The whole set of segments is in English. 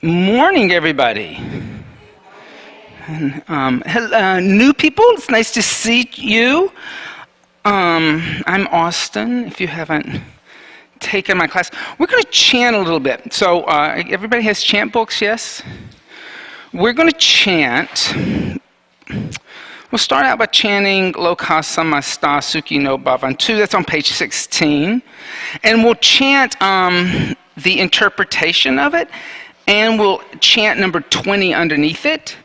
Morning, everybody. Hello, new people, it's nice to see you. I'm Austin, if you haven't taken my class. We're going to chant a little bit. So everybody has chant books, yes? We're going to chant. We'll start out by chanting Loka Samasta Sukhi No Bhavantu. That's on page 16. And we'll chant the interpretation of it. And we'll chant number 20 underneath it.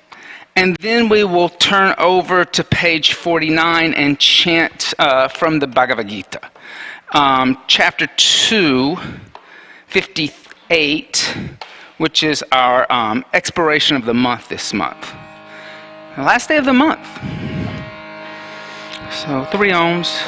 And then we will turn over to page 49 and chant from the Bhagavad Gita. Chapter 2, 58, which is our exploration of the month this month. The last day of the month. So 3 ohms.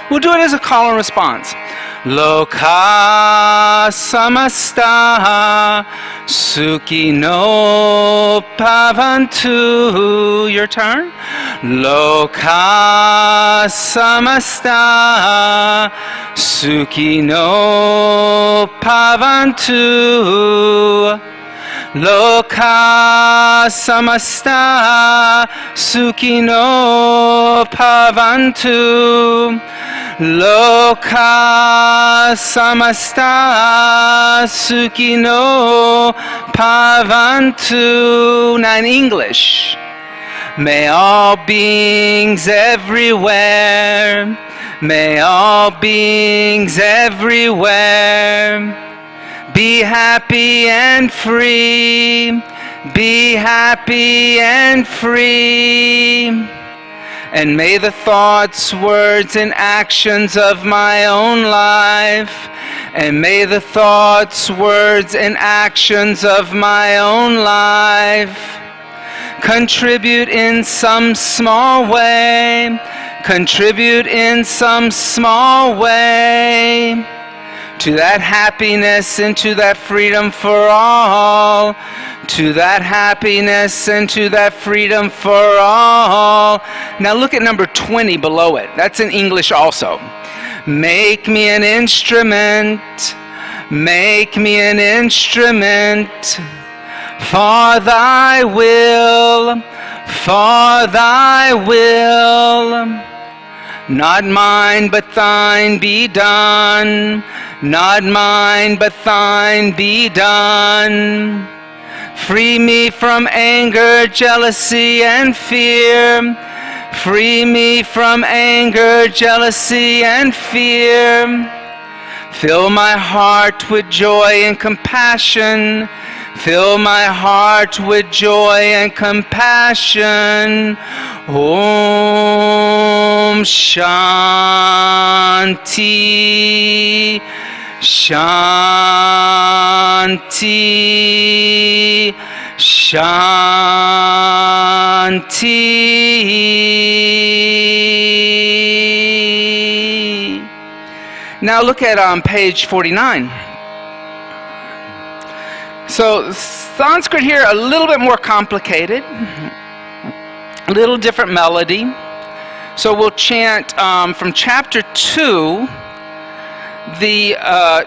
We'll do it as a call and response. Loka samasta sukhino bhavantu. Your turn. Loka samasta sukhino bhavantu. Loka samasta sukhino bhavantu. Loka samasta sukhino bhavantu. Now in English. May all beings everywhere, may all beings everywhere be happy and free, be happy and free. And may the thoughts, words, and actions of my own life, and may the thoughts, words, and actions of my own life contribute in some small way, contribute in some small way to that happiness and to that freedom for all, to that happiness and to that freedom for all. Now look at number 20 below it. That's in English also. Make me an instrument, make me an instrument for thy will, for thy will. Not mine but thine be done, not mine but thine be done. Free me from anger, jealousy, and fear. Free me from anger, jealousy, and fear. Fill my heart with joy and compassion. Fill my heart with joy and compassion. Om Shanti, Shanti, Shanti. Now look at page 49. So Sanskrit here a little bit more complicated, a little different melody. So we'll chant from chapter 2, the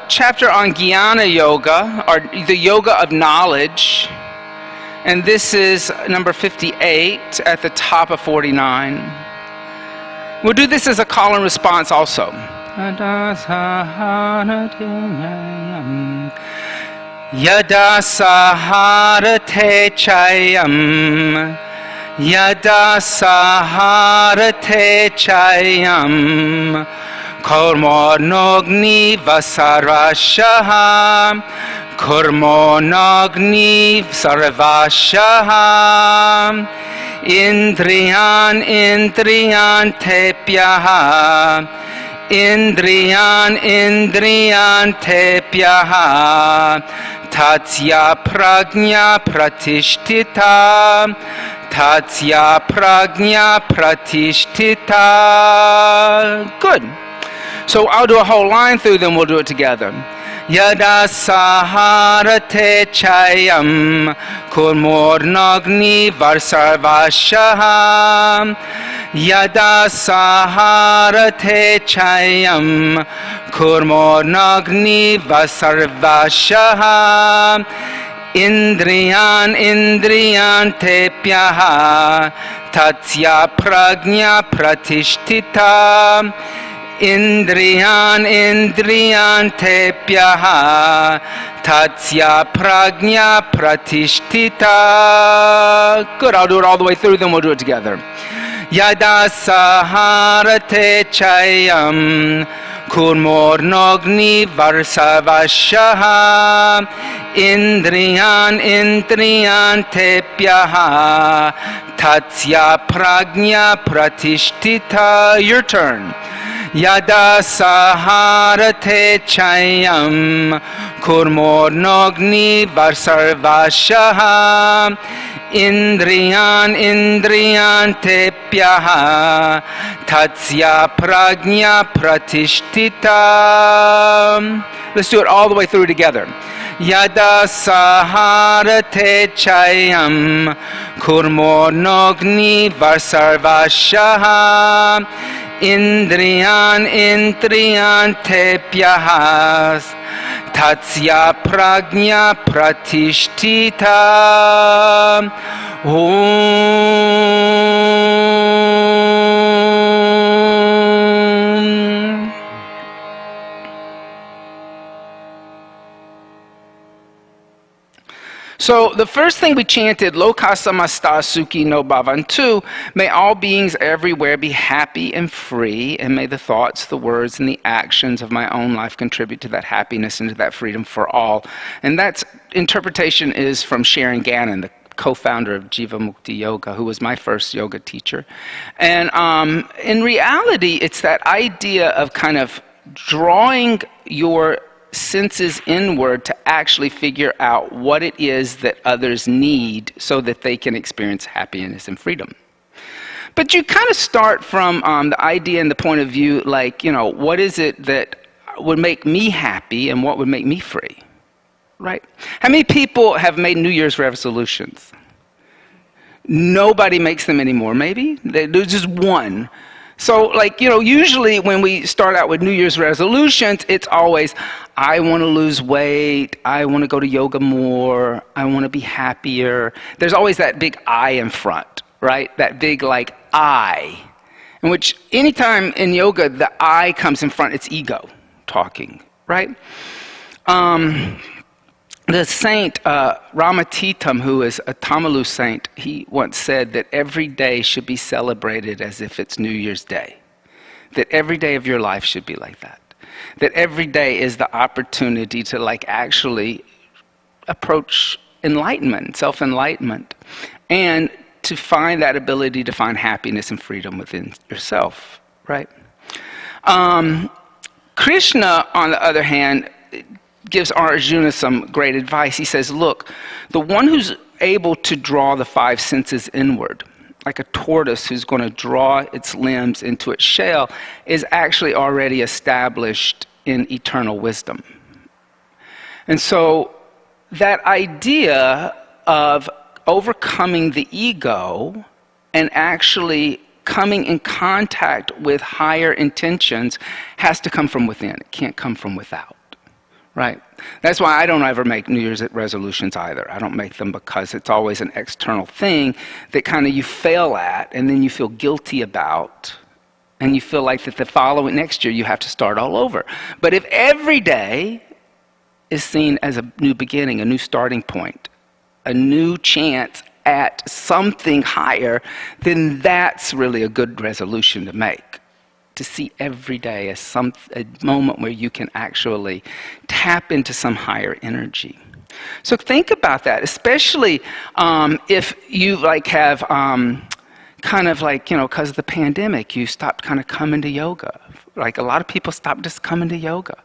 chapter on Jnana Yoga, or the Yoga of Knowledge. And this is number 58 at the top of 49. We'll do this as a call and response also. Yada saharate chayam, yada saharate chayam, kormonogni vasarashaha, kormonogni sarvashaha, indriyan indriyan tepyaha, indriyan indriyan tepyaha, Tatya prajna pratishtita, tatsya prajna pratishtita. Good. So I'll do a whole line through them, we'll do it together. Yada saharate chayam kurmornagni varsarvashaham. Yada saharate chayam kurmornagni varsarvashaham. Indriyan indriyan tepyaha tatsya prajna pratishtita. Indriyan indriyan tepyaha tatsya prajna pratishtita. Good, I'll do it all the way through, then we'll do it together. Yada saharate chayam kurmornagni varsavashaha. Indriyan indriyan tepyaha tatsya prajna pratishtita. Your turn. Yada saharate chayam kurmornagni varsarvashaha. Indriyan indriyan tepyaha tatsya prajna pratishtita. Let's do it all the way through together. Yada saharate chayam kurmornagni varsarvashaha. Indriyan indriyan tepyaha tatsya prajna pratishtita. Om. So the first thing we chanted, Loka samasta sukhi no bhavantu, may all beings everywhere be happy and free, and may the thoughts, the words, and the actions of my own life contribute to that happiness and to that freedom for all. And that interpretation is from Sharon Gannon, the co-founder of Jiva Mukti Yoga, who was my first yoga teacher. And in reality, it's that idea of kind of drawing your senses inward to actually figure out what it is that others need so that they can experience happiness and freedom. But you kind of start from the idea and the point of view, like, you know, what is it that would make me happy and what would make me free, right? How many people have made New Year's resolutions? Nobody makes them anymore, maybe? There's just one. So, like, you know, usually when we start out with New Year's resolutions, it's always, I want to lose weight, I want to go to yoga more, I want to be happier. There's always that big I in front, right? That big, like, I. In which, anytime in yoga the I comes in front, it's ego talking, right? The saint Ramatitam, who is a Tamilu saint, he once said that every day should be celebrated as if it's New Year's Day. That every day of your life should be like that. That every day is the opportunity to, like, actually approach enlightenment, self-enlightenment, and to find that ability to find happiness and freedom within yourself, right? Krishna, on the other hand, gives Arjuna some great advice. He says, look, the one who's able to draw the five senses inward, like a tortoise who's going to draw its limbs into its shell, is actually already established in eternal wisdom. And so that idea of overcoming the ego and actually coming in contact with higher intentions has to come from within. It can't come from without. Right? That's why I don't ever make New Year's resolutions either. I don't make them because it's always an external thing that kind of you fail at and then you feel guilty about, and you feel like that the following next year you have to start all over. But if every day is seen as a new beginning, a new starting point, a new chance at something higher, then that's really a good resolution to make. To see every day as a moment where you can actually tap into some higher energy. So think about that, especially if you like have kind of like, you know, because of the pandemic, you stopped kind of coming to yoga. Like a lot of people stopped just coming to yoga.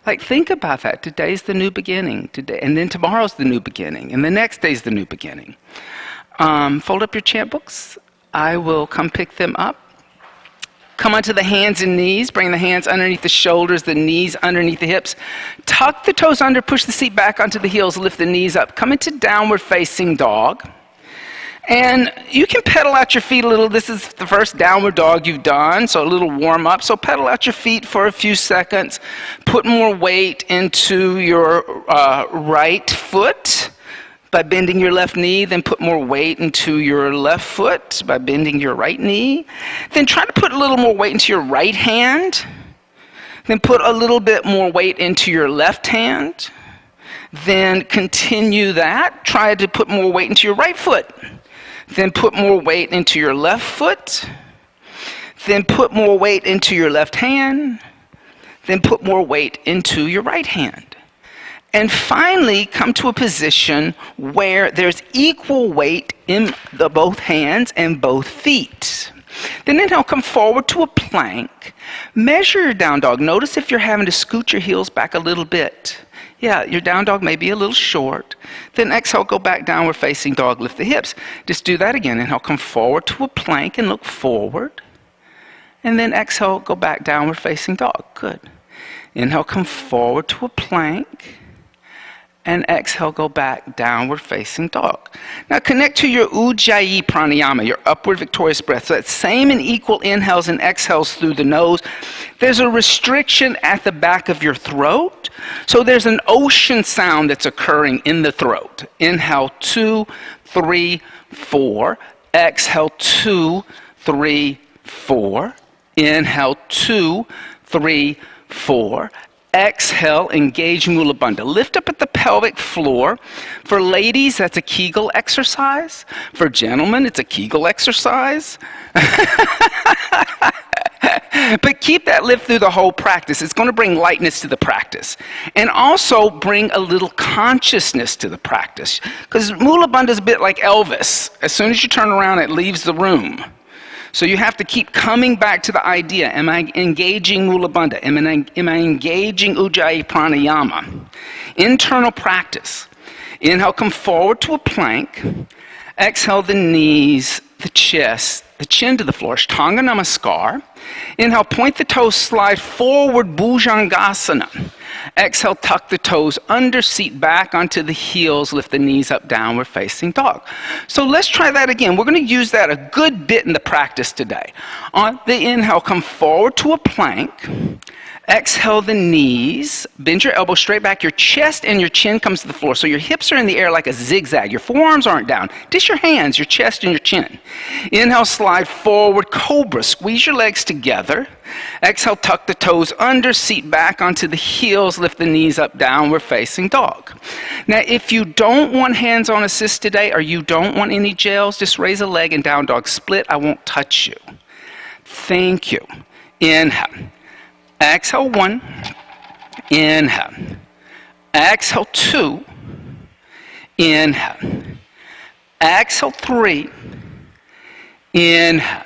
Like think about that. Today's the new beginning, today, and then tomorrow's the new beginning, and the next day's the new beginning. Fold up your chant books. I will come pick them up. Come onto the hands and knees. Bring the hands underneath the shoulders, the knees underneath the hips. Tuck the toes under, push the seat back onto the heels, lift the knees up. Come into downward facing dog. And you can pedal out your feet a little. This is the first downward dog you've done, so a little warm up. So pedal out your feet for a few seconds. Put more weight into your right foot by bending your left knee. Then put more weight into your left foot by bending your right knee. Then try to put a little more weight into your right hand. Then put a little bit more weight into your left hand. Then continue that. Try to put more weight into your right foot. Then put more weight into your left foot. Then put more weight into your left hand. Then put more weight into your right hand. And finally, come to a position where there's equal weight in both hands and both feet. Then inhale, come forward to a plank. Measure your down dog. Notice if you're having to scoot your heels back a little bit. Yeah, your down dog may be a little short. Then exhale, go back downward facing dog, lift the hips. Just do that again. Inhale, come forward to a plank and look forward. And then exhale, go back downward facing dog. Good. Inhale, come forward to a plank. And exhale, go back downward facing dog. Now connect to your Ujjayi pranayama, your upward victorious breath. So that's same and equal inhales and exhales through the nose. There's a restriction at the back of your throat. So there's an ocean sound that's occurring in the throat. Inhale, 2, 3, 4. Exhale, 2, 3, 4. Inhale, 2, 3, 4. Exhale, engage Mula Bandha. Lift up at the pelvic floor. For ladies, that's a Kegel exercise. For gentlemen, it's a Kegel exercise. But keep that lift through the whole practice. It's going to bring lightness to the practice. And also bring a little consciousness to the practice. Because Mula Bandha is a bit like Elvis. As soon as you turn around, it leaves the room. So you have to keep coming back to the idea, am I engaging Mula Bandha? Am I engaging Ujjayi Pranayama? Internal practice. Inhale, come forward to a plank. Exhale, the knees, the chest, the chin to the floor. Ashtanga Namaskar. Inhale, point the toes, slide forward, Bhujangasana. Exhale, tuck the toes under, seat back onto the heels, lift the knees up, downward facing dog. So let's try that again. We're going to use that a good bit in the practice today. On the inhale, come forward to a plank. Exhale the knees, bend your elbows straight back, your chest and your chin comes to the floor. So your hips are in the air like a zigzag. Your forearms aren't down. Just your hands, your chest and your chin. Inhale, slide forward, cobra. Squeeze your legs together. Exhale, tuck the toes under, seat back onto the heels, lift the knees up, downward facing dog. Now, if you don't want hands-on assist today or you don't want any gels, just raise a leg and down dog split. I won't touch you. Thank you. Inhale. Exhale, 1. Inhale. Exhale, 2. Inhale. Exhale, 3. Inhale.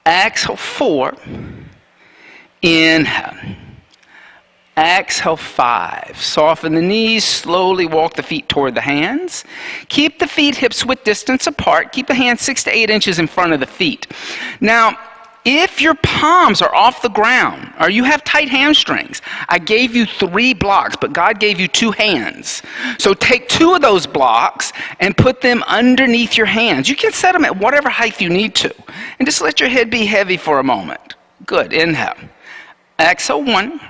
Exhale, 4. Inhale. Exhale, 5. Soften the knees, slowly walk the feet toward the hands. Keep the feet hips width distance apart. Keep the hands 6 to 8 inches in front of the feet. Now, if your palms are off the ground or you have tight hamstrings, I gave you 3 blocks, but God gave you 2 hands. So take 2 of those blocks and put them underneath your hands. You can set them at whatever height you need to. And just let your head be heavy for a moment. Good. Inhale. Exhale, 1.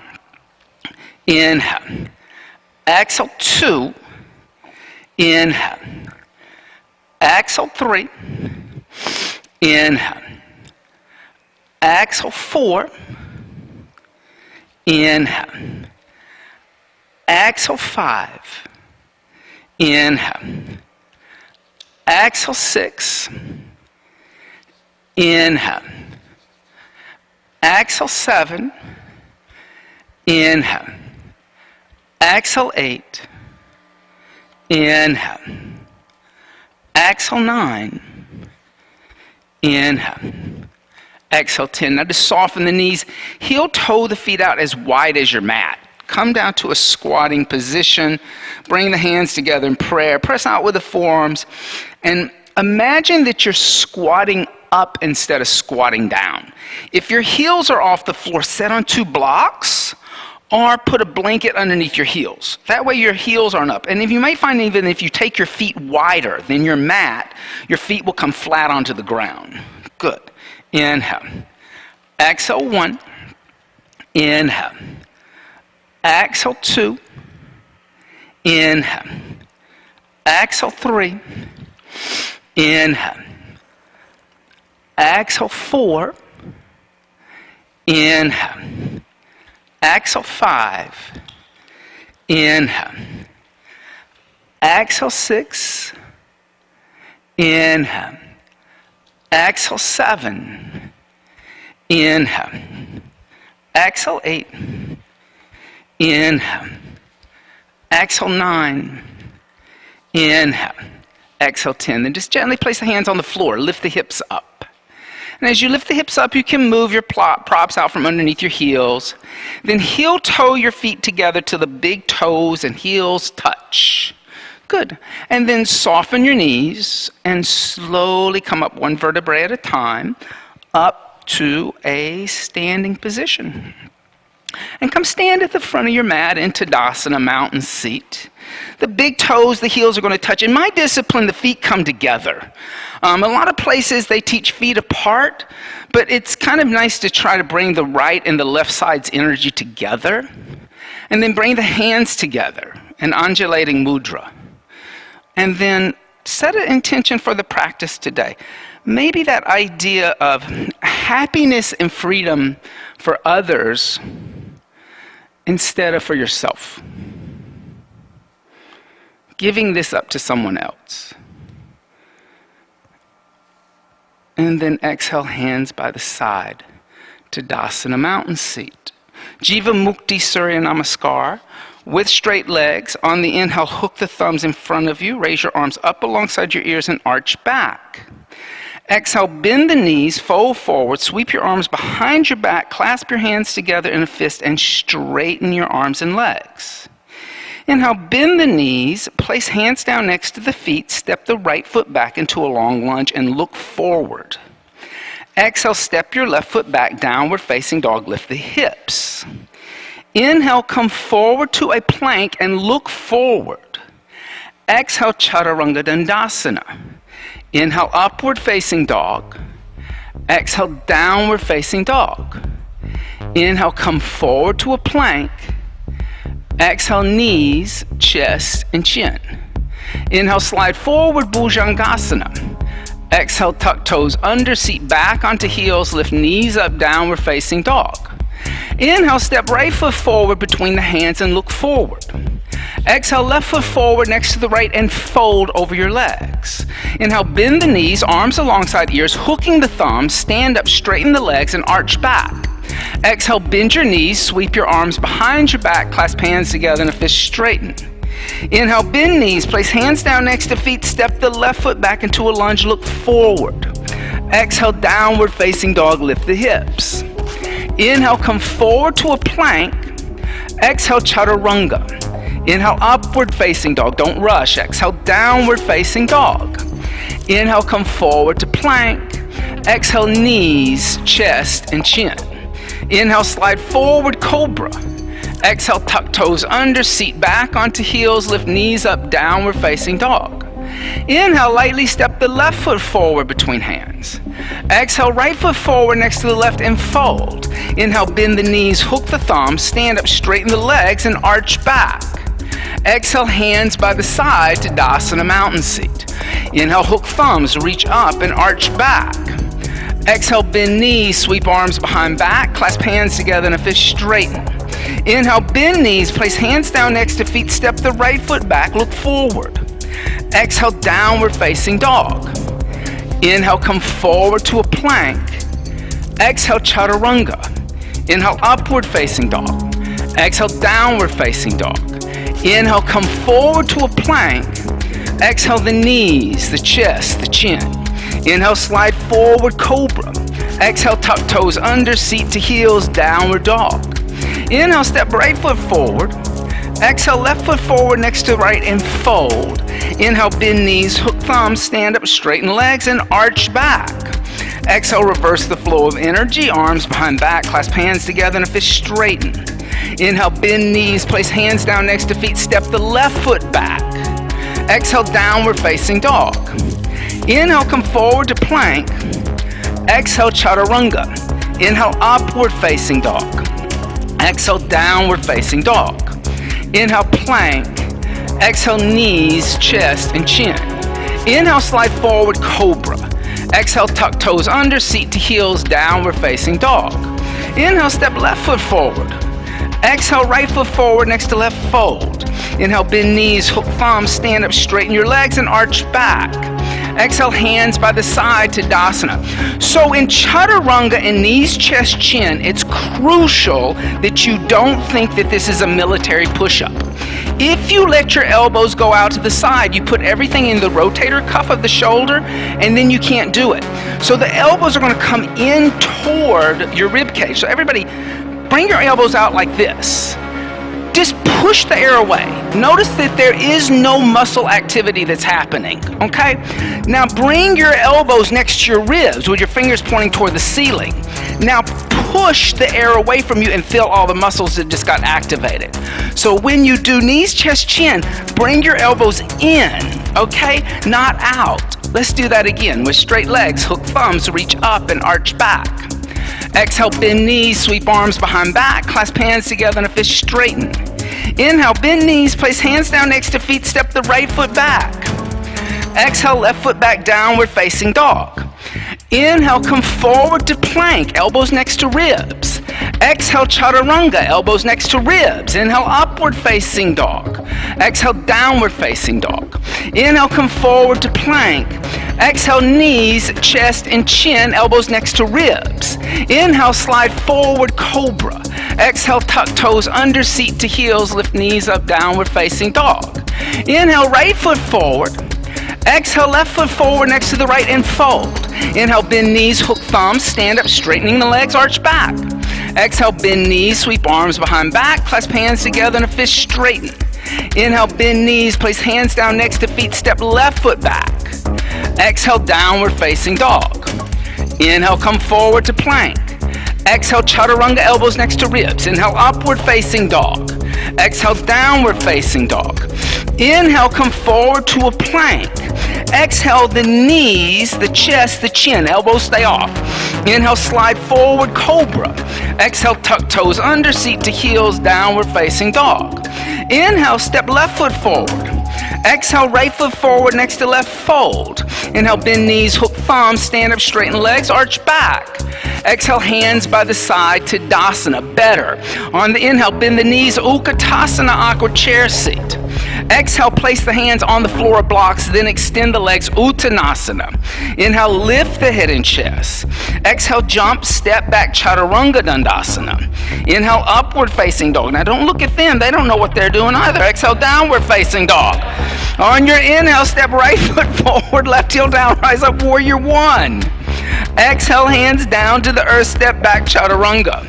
Inhale. Exhale, 2. Inhale. Exhale, 3. Inhale. Exhale, 4. Inhale. Exhale, 5. Inhale. Exhale, 6. Inhale. Exhale, 7. Inhale. Exhale, 8. Inhale. Exhale, 9. Inhale. Exhale, 10. Now just soften the knees. Heel toe the feet out as wide as your mat. Come down to a squatting position. Bring the hands together in prayer. Press out with the forearms. And imagine that you're squatting up instead of squatting down. If your heels are off the floor, set on 2 blocks, or put a blanket underneath your heels. That way your heels aren't up. And if you might find even if you take your feet wider than your mat, your feet will come flat onto the ground. Good. Inhale. Exhale 1. Inhale. Exhale 2. Inhale. Exhale 3. Inhale. Exhale 4. Inhale. Exhale 5. Inhale. Exhale 6. Inhale. Exhale 7. Inhale. Exhale 8. Inhale. Exhale 9. Inhale. Exhale 10. Then just gently place the hands on the floor. Lift the hips up. And as you lift the hips up, you can move your props out from underneath your heels. Then heel toe your feet together till the big toes and heels touch. Good. And then soften your knees and slowly come up 1 vertebrae at a time up to a standing position. And come stand at the front of your mat in Tadasana, mountain seat. The big toes, the heels are going to touch. In my discipline, the feet come together. A lot of places they teach feet apart, but it's kind of nice to try to bring the right and the left side's energy together. And then bring the hands together, an undulating mudra. And then set an intention for the practice today. Maybe that idea of happiness and freedom for others instead of for yourself. Giving this up to someone else. And then exhale, hands by the side. Tadasana, mountain seat. Jiva Mukti Surya Namaskar. With straight legs. On the inhale, hook the thumbs in front of you. Raise your arms up alongside your ears and arch back. Exhale, bend the knees, fold forward, sweep your arms behind your back, clasp your hands together in a fist, and straighten your arms and legs. Inhale, bend the knees, place hands down next to the feet, step the right foot back into a long lunge, and look forward. Exhale, step your left foot back, downward facing dog, lift the hips. Inhale, come forward to a plank and look forward. Exhale, Chaturanga Dandasana. Inhale, upward facing dog. Exhale, downward facing dog. Inhale, come forward to a plank. Exhale, knees, chest, and chin. Inhale, slide forward, Bhujangasana. Exhale, tuck toes under, seat back onto heels, lift knees up, downward facing dog. Inhale, step right foot forward between the hands and look forward. Exhale, left foot forward next to the right and fold over your legs. Inhale, bend the knees, arms alongside ears, hooking the thumbs, stand up, straighten the legs, and arch back. Exhale, bend your knees, sweep your arms behind your back, clasp hands together in a fist, straighten. Inhale, bend knees, place hands down next to feet, step the left foot back into a lunge, look forward. Exhale, downward facing dog, lift the hips. Inhale, come forward to a plank. Exhale, Chaturanga. Inhale, upward facing dog, don't rush. Exhale, downward facing dog. Inhale, come forward to plank. Exhale, knees, chest, and chin. Inhale, slide forward, cobra. Exhale, tuck toes under, seat back onto heels, lift knees up, downward facing dog. Inhale, lightly step the left foot forward between hands. Exhale, right foot forward next to the left and fold. Inhale, bend the knees, hook the thumbs, stand up, straighten the legs, and arch back. Exhale, hands by the side, Tadasana, mountain seat. Inhale, hook thumbs, reach up and arch back. Exhale, bend knees, sweep arms behind back, clasp hands together in a fist, straighten. Inhale, bend knees, place hands down next to feet, step the right foot back, look forward. Exhale, downward facing dog. Inhale, come forward to a plank. Exhale, Chaturanga. Inhale, upward facing dog. Exhale, downward facing dog. Inhale, come forward to a plank. Exhale, the knees, the chest, the chin. Inhale, slide forward, cobra. Exhale, tuck toes under, seat to heels, downward dog. Inhale, step right foot forward. Exhale, left foot forward next to right and fold. Inhale, bend knees, hook thumbs, stand up, straighten legs and arch back. Exhale, reverse the flow of energy, arms behind back, clasp hands together in a fist, straighten. Inhale, bend knees, place hands down next to feet, step the left foot back. Exhale, downward facing dog. Inhale, come forward to plank. Exhale, chaturanga. Inhale, upward facing dog. Exhale, downward facing dog. Inhale, plank. Exhale, knees, chest, and chin. Inhale, slide forward, cobra. Exhale, tuck toes under, seat to heels, downward facing dog. Inhale, step left foot forward. Exhale, right foot forward next to left fold. Inhale, bend knees, hook thumbs, stand up, straighten your legs and arch back. Exhale, hands by the side to Tadasana. So in chaturanga and knees, chest, chin, it's crucial that you don't think that this is a military push-up. If you let your elbows go out to the side, you put everything in the rotator cuff of the shoulder, and then you can't do it. So the elbows are going to come in toward your rib cage. So everybody, bring your elbows out like this. Just push the air away. Notice that there is no muscle activity that's happening, okay? Now bring your elbows next to your ribs with your fingers pointing toward the ceiling. Now push the air away from you and feel all the muscles that just got activated. So when you do knees, chest, chin, bring your elbows in, okay? Not out. Let's do that again with straight legs, hook thumbs, reach up and arch back. Exhale, bend knees, sweep arms behind back, clasp hands together in a fist, straighten. Inhale, bend knees, place hands down next to feet, step the right foot back. Exhale, left foot back, downward facing dog. Inhale, come forward to plank, elbows next to ribs. Exhale, chaturanga, elbows next to ribs. Inhale, upward facing dog. Exhale, downward facing dog. Inhale, come forward to plank. Exhale, knees, chest, and chin, elbows next to ribs. Inhale, slide forward, cobra. Exhale, tuck toes under, seat to heels, lift knees up, downward facing dog. Inhale, right foot forward. Exhale, left foot forward next to the right and fold. Inhale, bend knees, hook thumbs, stand up, straightening the legs, arch back. Exhale, bend knees, sweep arms behind back, clasp hands together in a fist, straighten. Inhale, bend knees, place hands down next to feet, step left foot back. Exhale, downward facing dog. Inhale, come forward to plank. Exhale, chaturanga, elbows next to ribs. Inhale, upward facing dog. Exhale, downward facing dog. Inhale, come forward to a plank. Exhale, the knees, the chest, the chin, elbows stay off. Inhale, slide forward, cobra. Exhale, tuck toes under, seat to heels, downward facing dog. Inhale, step left foot forward. Exhale, right foot forward next to left fold. Inhale, bend knees, hook thumbs, stand up, straighten legs, arch back. Exhale, hands by the side to Tadasana. Better. On the inhale, bend the knees, Utkatasana, awkward chair seat. Exhale, place the hands on the floor of blocks, then extend the legs, Uttanasana. Inhale, lift the head and chest. Exhale, jump, step back, Chaturanga Dandasana. Inhale, upward facing dog. Now don't look at them, they don't know what they're doing either. Exhale, downward facing dog. On your inhale, step right foot forward, left heel down, rise up, warrior one. Exhale, hands down to the earth, step back, Chaturanga.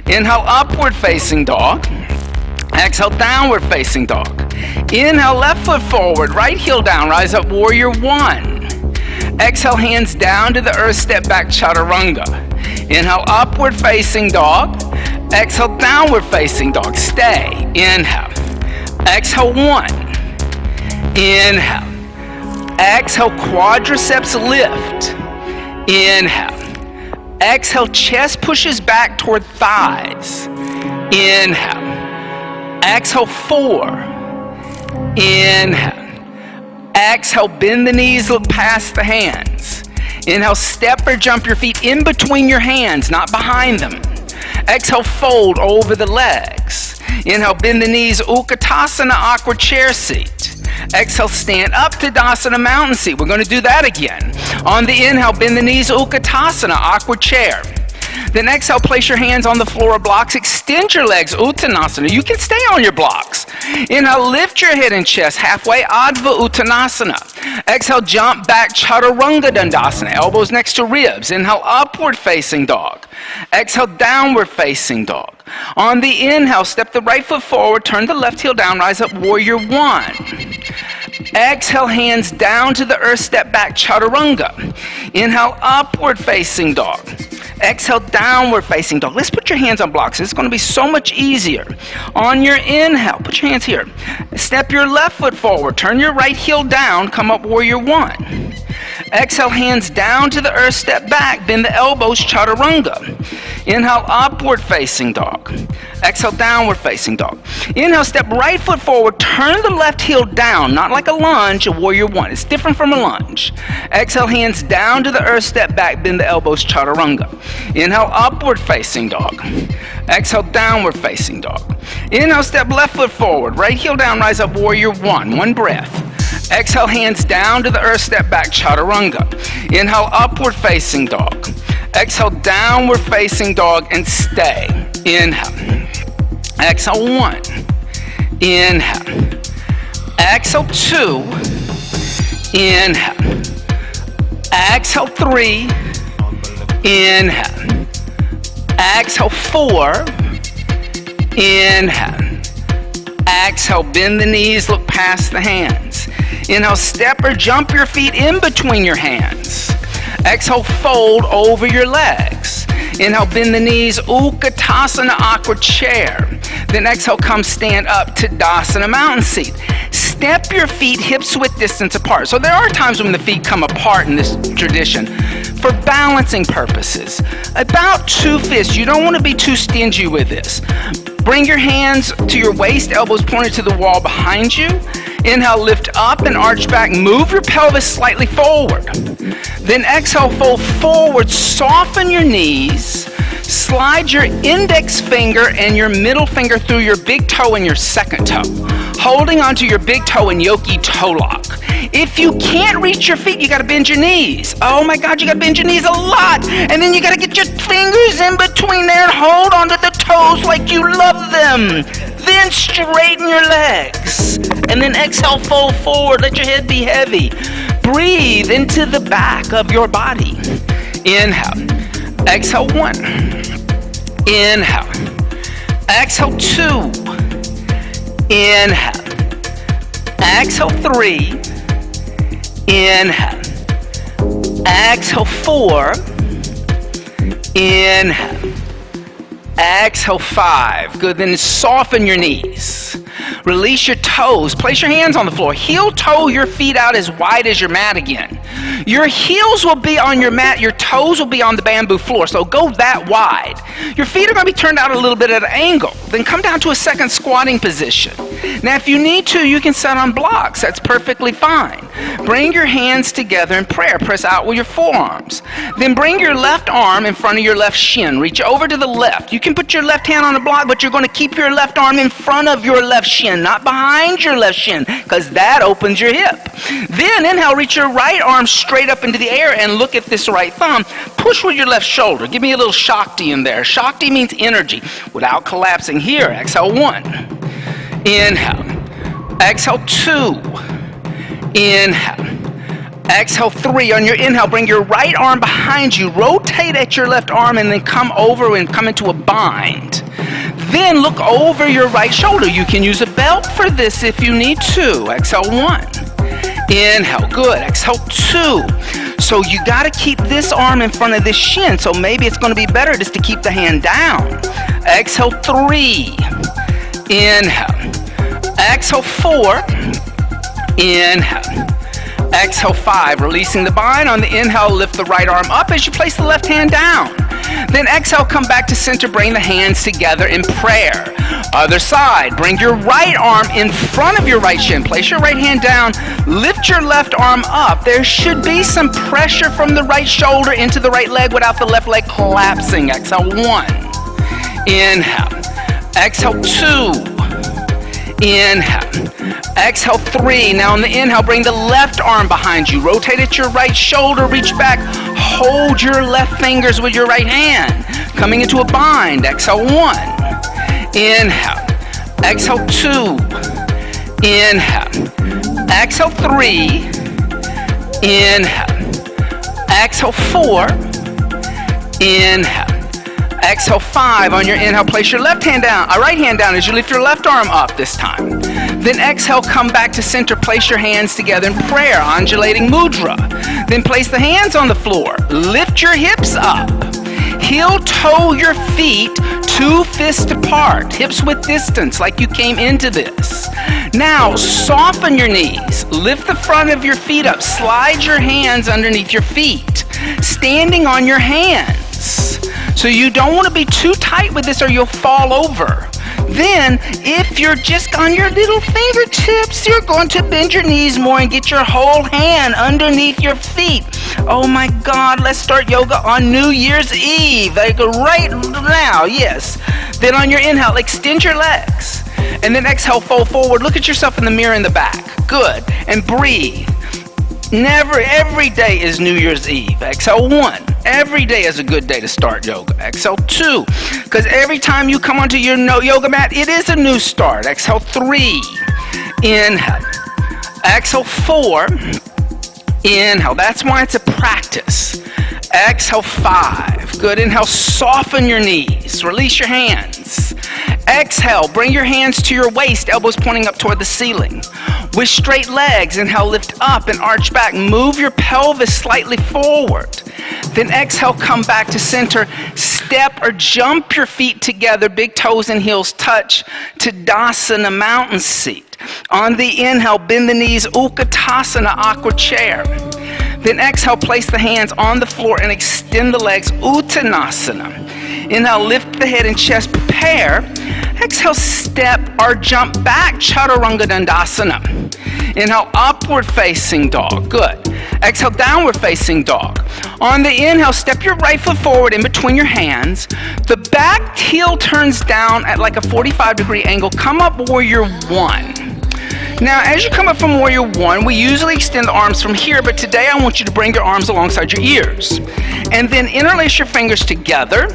Inhale, upward facing dog. Exhale, downward facing dog. Inhale, left foot forward, right heel down, rise up, warrior one. Exhale, hands down to the earth, step back, chaturanga. Inhale, upward facing dog. Exhale, downward facing dog. Stay. Inhale. Exhale, one. Inhale. Exhale, quadriceps lift. Inhale. Exhale, chest pushes back toward thighs. Inhale. Exhale, four. Inhale. Exhale, bend the knees, look past the hands. Inhale, step or jump your feet in between your hands, not behind them. Exhale, fold over the legs. Inhale, bend the knees, Utkatasana, awkward chair seat. Exhale, stand up to Tadasana, mountain seat. We're going to do that again. On the inhale, bend the knees, Utkatasana, awkward chair. Then exhale, place your hands on the floor or blocks. Extend your legs, Uttanasana. You can stay on your blocks. Inhale, lift your head and chest halfway, Adva Uttanasana. Exhale, jump back, Chaturanga Dandasana. Elbows next to ribs. Inhale, upward facing dog. Exhale, downward facing dog. On the inhale, step the right foot forward, turn the left heel down, rise up, warrior one. Exhale, hands down to the earth, step back, Chaturanga. Inhale, upward facing dog. Exhale, downward facing dog. Let's put your hands on blocks. It's going to be so much easier. On your inhale, put your hands here. Step your left foot forward, turn your right heel down, come up, warrior one. Exhale, hands down to the earth, step back, bend the elbows, Chaturanga. Inhale, upward facing dog. Exhale, downward facing dog. Inhale, step right foot forward, turn the left heel down, not like a lunge, a warrior one. It's different from a lunge. Exhale, hands down to the earth, step back, bend the elbows, Chaturanga. Inhale, upward facing dog. Exhale, downward facing dog. Inhale, step left foot forward, right heel down, rise up, warrior one. One breath. Exhale, hands down to the earth, step back, Chaturanga. Inhale, upward facing dog. Exhale, downward facing dog, and stay. Inhale. Exhale, one. Inhale. Exhale, two. Inhale. Exhale, three. Inhale. Exhale, four. Inhale. Exhale, bend the knees, look past the hands. Inhale, step or jump your feet in between your hands. Exhale, fold over your legs. Inhale, bend the knees, Utkatasana, awkward chair. Then exhale, come stand up, Tadasana, mountain seat. Step your feet hips width distance apart. So there are times when the feet come apart in this tradition for balancing purposes. About 2 fists. You don't want to be too stingy with this. Bring your hands to your waist, elbows pointed to the wall behind you. Inhale, lift up and arch back. Move your pelvis slightly forward. Then exhale, fold forward, soften your knees. Slide your index finger and your middle finger through your big toe and your second toe, holding onto your big toe in yogi toe lock. If you can't reach your feet, you got to bend your knees. Oh my God, you got to bend your knees a lot. And then you got to get your fingers in between there and hold onto the toes like you love them. Then straighten your legs. And then exhale, fold forward. Let your head be heavy. Breathe into the back of your body. Inhale. Exhale, one. Inhale. Exhale, two. Inhale. Exhale, three. Inhale. Exhale, four. Inhale. Exhale, five. Good. Then soften your knees. Release your toes. Place your hands on the floor. Heel toe your feet out as wide as your mat again. Your heels will be on your mat. Your toes will be on the bamboo floor. So go that wide. Your feet are going to be turned out a little bit at an angle. Then come down to a second squatting position. Now, if you need to, you can sit on blocks. That's perfectly fine. Bring your hands together in prayer. Press out with your forearms. Then bring your left arm in front of your left shin. Reach over to the left. You can put your left hand on the block, but you're going to keep your left arm in front of your left shin, not behind your left shin, because that opens your hip. Then inhale, reach your right arm straight up into the air and look at this right thumb. Push with your left shoulder. Give me a little Shakti in there. Shakti means energy without collapsing. Here, exhale, one. Inhale. Exhale, two. Inhale. Exhale, three. On your inhale, bring your right arm behind you. Rotate at your left arm and then come over and come into a bind. Then look over your right shoulder. You can use a belt for this if you need to. Exhale, one. Inhale, good. Exhale, two. So you got to keep this arm in front of this shin. So maybe it's going to be better just to keep the hand down. Exhale, three. Inhale. Exhale, four. Inhale. Exhale, five. Releasing the bind. On the inhale, lift the right arm up as you place the left hand down. Then exhale, come back to center. Bring the hands together in prayer. Other side. Bring your right arm in front of your right shin. Place your right hand down. Lift your left arm up. There should be some pressure from the right shoulder into the right leg without the left leg collapsing. Exhale, one. Inhale. Exhale, two. Inhale. Exhale, three. Now on the inhale, bring the left arm behind you. Rotate at your right shoulder. Reach back. hold your left fingers with your right hand. Coming into a bind. Exhale 1. Inhale. Exhale 2. Inhale. Exhale 3. Inhale. Exhale 4. Inhale. Exhale 5. On your inhale, place your right hand down as you lift your left arm up this time. Then exhale, come back to center. Place your hands together in prayer, undulating mudra. Then place the hands on the floor. Lift your hips up. Heel toe your feet 2 fists apart, hips width distance like you came into this. Now soften your knees. Lift the front of your feet up. Slide your hands underneath your feet, standing on your hands. So you don't want to be too tight with this or you'll fall over. Then, if you're just on your little fingertips, you're going to bend your knees more and get your whole hand underneath your feet. Oh my God, let's start yoga on New Year's Eve. Like right now, yes. Then on your inhale, extend your legs. And then exhale, fold forward. Look at yourself in the mirror in the back. Good. And breathe. Every day is New Year's Eve. Exhale 1. Every day is a good day to start yoga. Exhale 2. Because every time you come onto your yoga mat, it is a new start. Exhale 3. Inhale. Exhale 4. Inhale. That's why it's a practice. Exhale 5. Good. Inhale. Soften your knees. Release your hands. Exhale. Bring your hands to your waist. Elbows pointing up toward the ceiling. With straight legs, inhale, lift up and arch back. Move your pelvis slightly forward. Then exhale, come back to center. Step or jump your feet together. Big toes and heels touch. Tadasana, mountain seat. On the inhale, bend the knees. Utkatasana, aqua chair. Then exhale, place the hands on the floor and extend the legs. Uttanasana. Inhale, lift the head and chest. Prepare. Exhale, step or jump back, Chaturanga Dandasana. Inhale, upward facing dog. Good. Exhale, downward facing dog. On the inhale, step your right foot forward in between your hands. The back heel turns down at like a 45-degree angle. Come up warrior 1. Now, as you come up from warrior 1, we usually extend the arms from here, but today I want you to bring your arms alongside your ears. And then interlace your fingers together.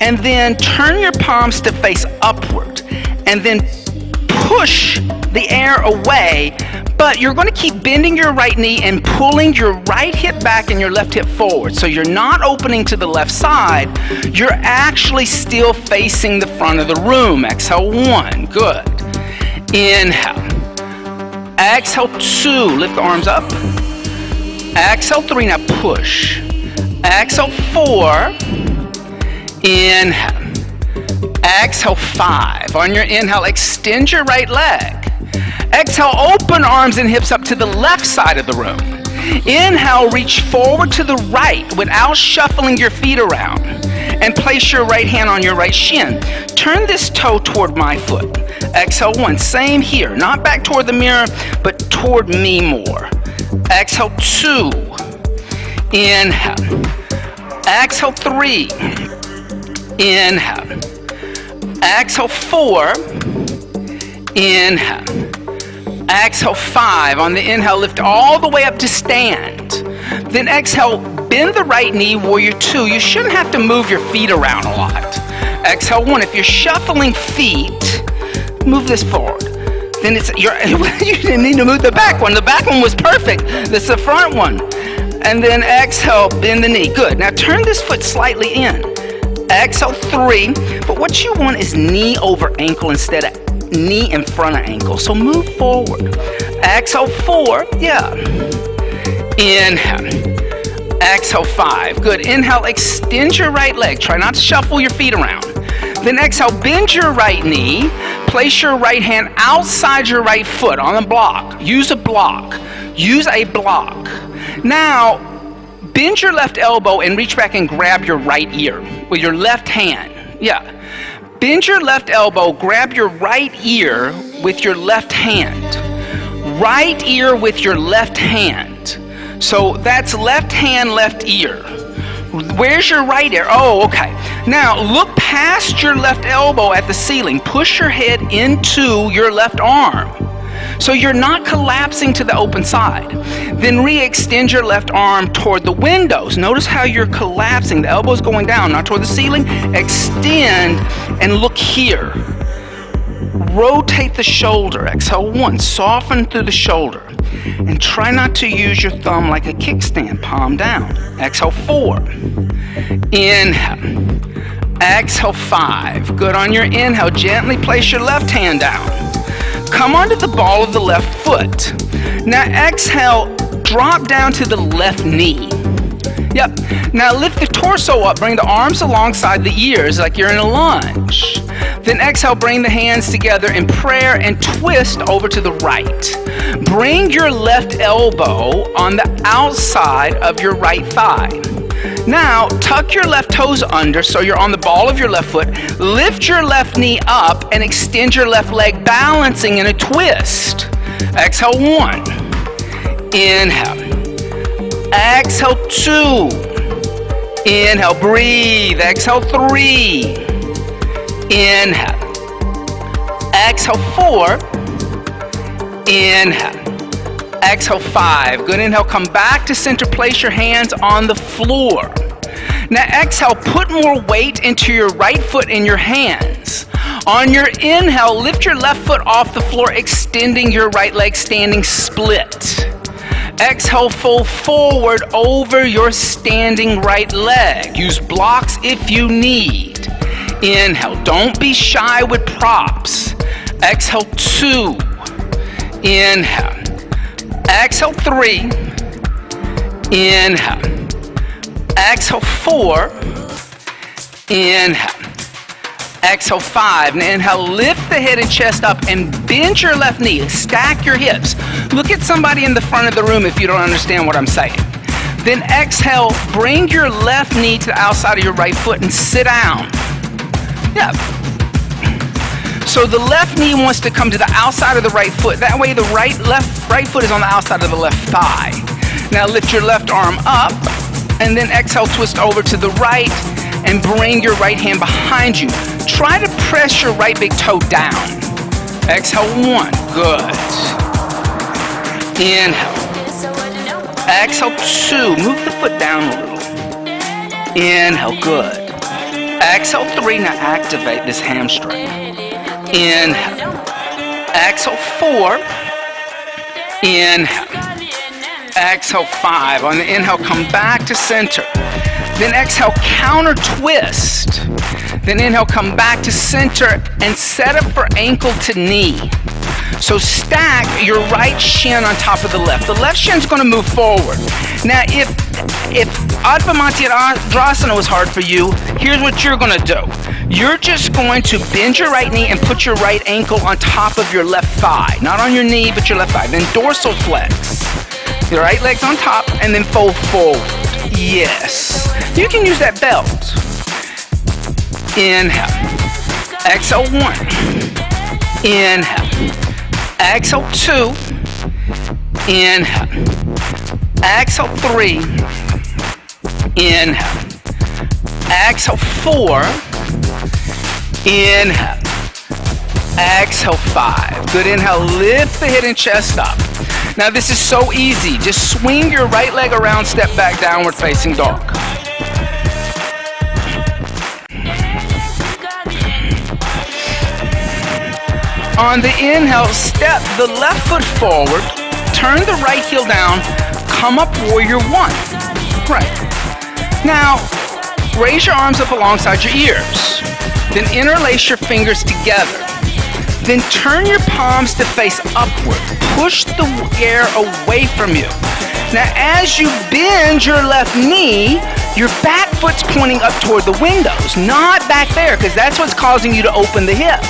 And then turn your palms to face upward. And then push the air away. But you're going to keep bending your right knee and pulling your right hip back and your left hip forward. So you're not opening to the left side. You're actually still facing the front of the room. Exhale 1. Good. Inhale. Exhale 2. Lift the arms up. Exhale 3. Now push. Exhale 4. Inhale. Exhale 5. On your inhale, extend your right leg. Exhale, open arms and hips up to the left side of the room. Inhale, reach forward to the right without shuffling your feet around. And place your right hand on your right shin. Turn this toe toward my foot. Exhale 1. Same here. Not back toward the mirror, but toward me more. Exhale 2. Inhale. Exhale 3. Inhale. Exhale 4. Inhale. Exhale 5. On the inhale, lift all the way up to stand. Then exhale, bend the right knee, warrior 2. You shouldn't have to move your feet around a lot. Exhale 1. If you're shuffling feet, move this forward. Then you didn't need to move the back one. The back one was perfect. This is the front one. And then exhale, bend the knee. Good. Now turn this foot slightly in. Exhale 3, but what you want is knee over ankle instead of knee in front of ankle. So move forward. Exhale 4, yeah. Inhale. Exhale 5, good. Inhale, extend your right leg. Try not to shuffle your feet around. Then exhale, bend your right knee. Place your right hand outside your right foot on a block. Use a block. Use a block. Now, bend your left elbow and reach back and grab your right ear with your left hand. Yeah. Bend your left elbow, grab your right ear with your left hand. Right ear with your left hand. So that's left hand, left ear. Where's your right ear? Oh, okay. Now look past your left elbow at the ceiling. Push your head into your left arm. So you're not collapsing to the open side. Then re-extend your left arm toward the windows. Notice how you're collapsing. The elbow's going down, not toward the ceiling. Extend and look here. Rotate the shoulder. Exhale 1. Soften through the shoulder. And try not to use your thumb like a kickstand. Palm down. Exhale 4. Inhale. Exhale 5. Good. On your inhale, gently place your left hand down. Come onto the ball of the left foot. Now exhale, drop down to the left knee. Yep. Now lift the torso up. Bring the arms alongside the ears like you're in a lunge. Then exhale, bring the hands together in prayer and twist over to the right. Bring your left elbow on the outside of your right thigh. Now, tuck your left toes under so you're on the ball of your left foot. Lift your left knee up and extend your left leg, balancing in a twist. Exhale 1. Inhale. Exhale 2. Inhale, breathe. Exhale 3. Inhale. Exhale 4. Inhale. Exhale 5. Good. Inhale, come back to center. Place your hands on the floor. Now exhale, put more weight into your right foot in your hands. On your inhale, lift your left foot off the floor, extending your right leg, standing split. Exhale, fold forward over your standing right leg. Use blocks if you need. Inhale, don't be shy with props. Exhale 2. Inhale. Exhale 3. Inhale. Exhale 4. Inhale. Exhale 5. Now inhale, lift the head and chest up and bend your left knee. Stack your hips. Look at somebody in the front of the room if you don't understand what I'm saying. Then exhale, bring your left knee to the outside of your right foot and sit down. Yeah. So the left knee wants to come to the outside of the right foot. That way the right foot is on the outside of the left thigh. Now lift your left arm up and then exhale, twist over to the right and bring your right hand behind you. Try to press your right big toe down. Exhale 1. Good. Inhale. Exhale 2. Move the foot down a little. Inhale. Good. Exhale 3. Now activate this hamstring. Inhale. Exhale 4. Inhale. Exhale 5. On the inhale, come back to center. Then exhale, counter twist. Then inhale, come back to center and set up for ankle to knee. So stack your right shin on top of the left. The left shin's going to move forward. Now, if Adho Matsyendrasana was hard for you, here's what you're going to do. You're just going to bend your right knee and put your right ankle on top of your left thigh. Not on your knee, but your left thigh. Then dorsal flex. Your right leg's on top and then fold forward. Yes. You can use that belt. Inhale. Exhale 1. Inhale. Exhale 2. Inhale. Exhale 3. Inhale. Exhale 4. Inhale. Exhale 5. Good. Inhale. Lift the head and chest up. Now this is so easy. Just swing your right leg around, step back, downward facing dog. On the inhale, step the left foot forward, turn the right heel down, come up warrior 1. Right. Now, raise your arms up alongside your ears. Then interlace your fingers together. Then turn your palms to face upward. Push the air away from you. Now, as you bend your left knee, your back foot's pointing up toward the windows, not back there, because that's what's causing you to open the hip.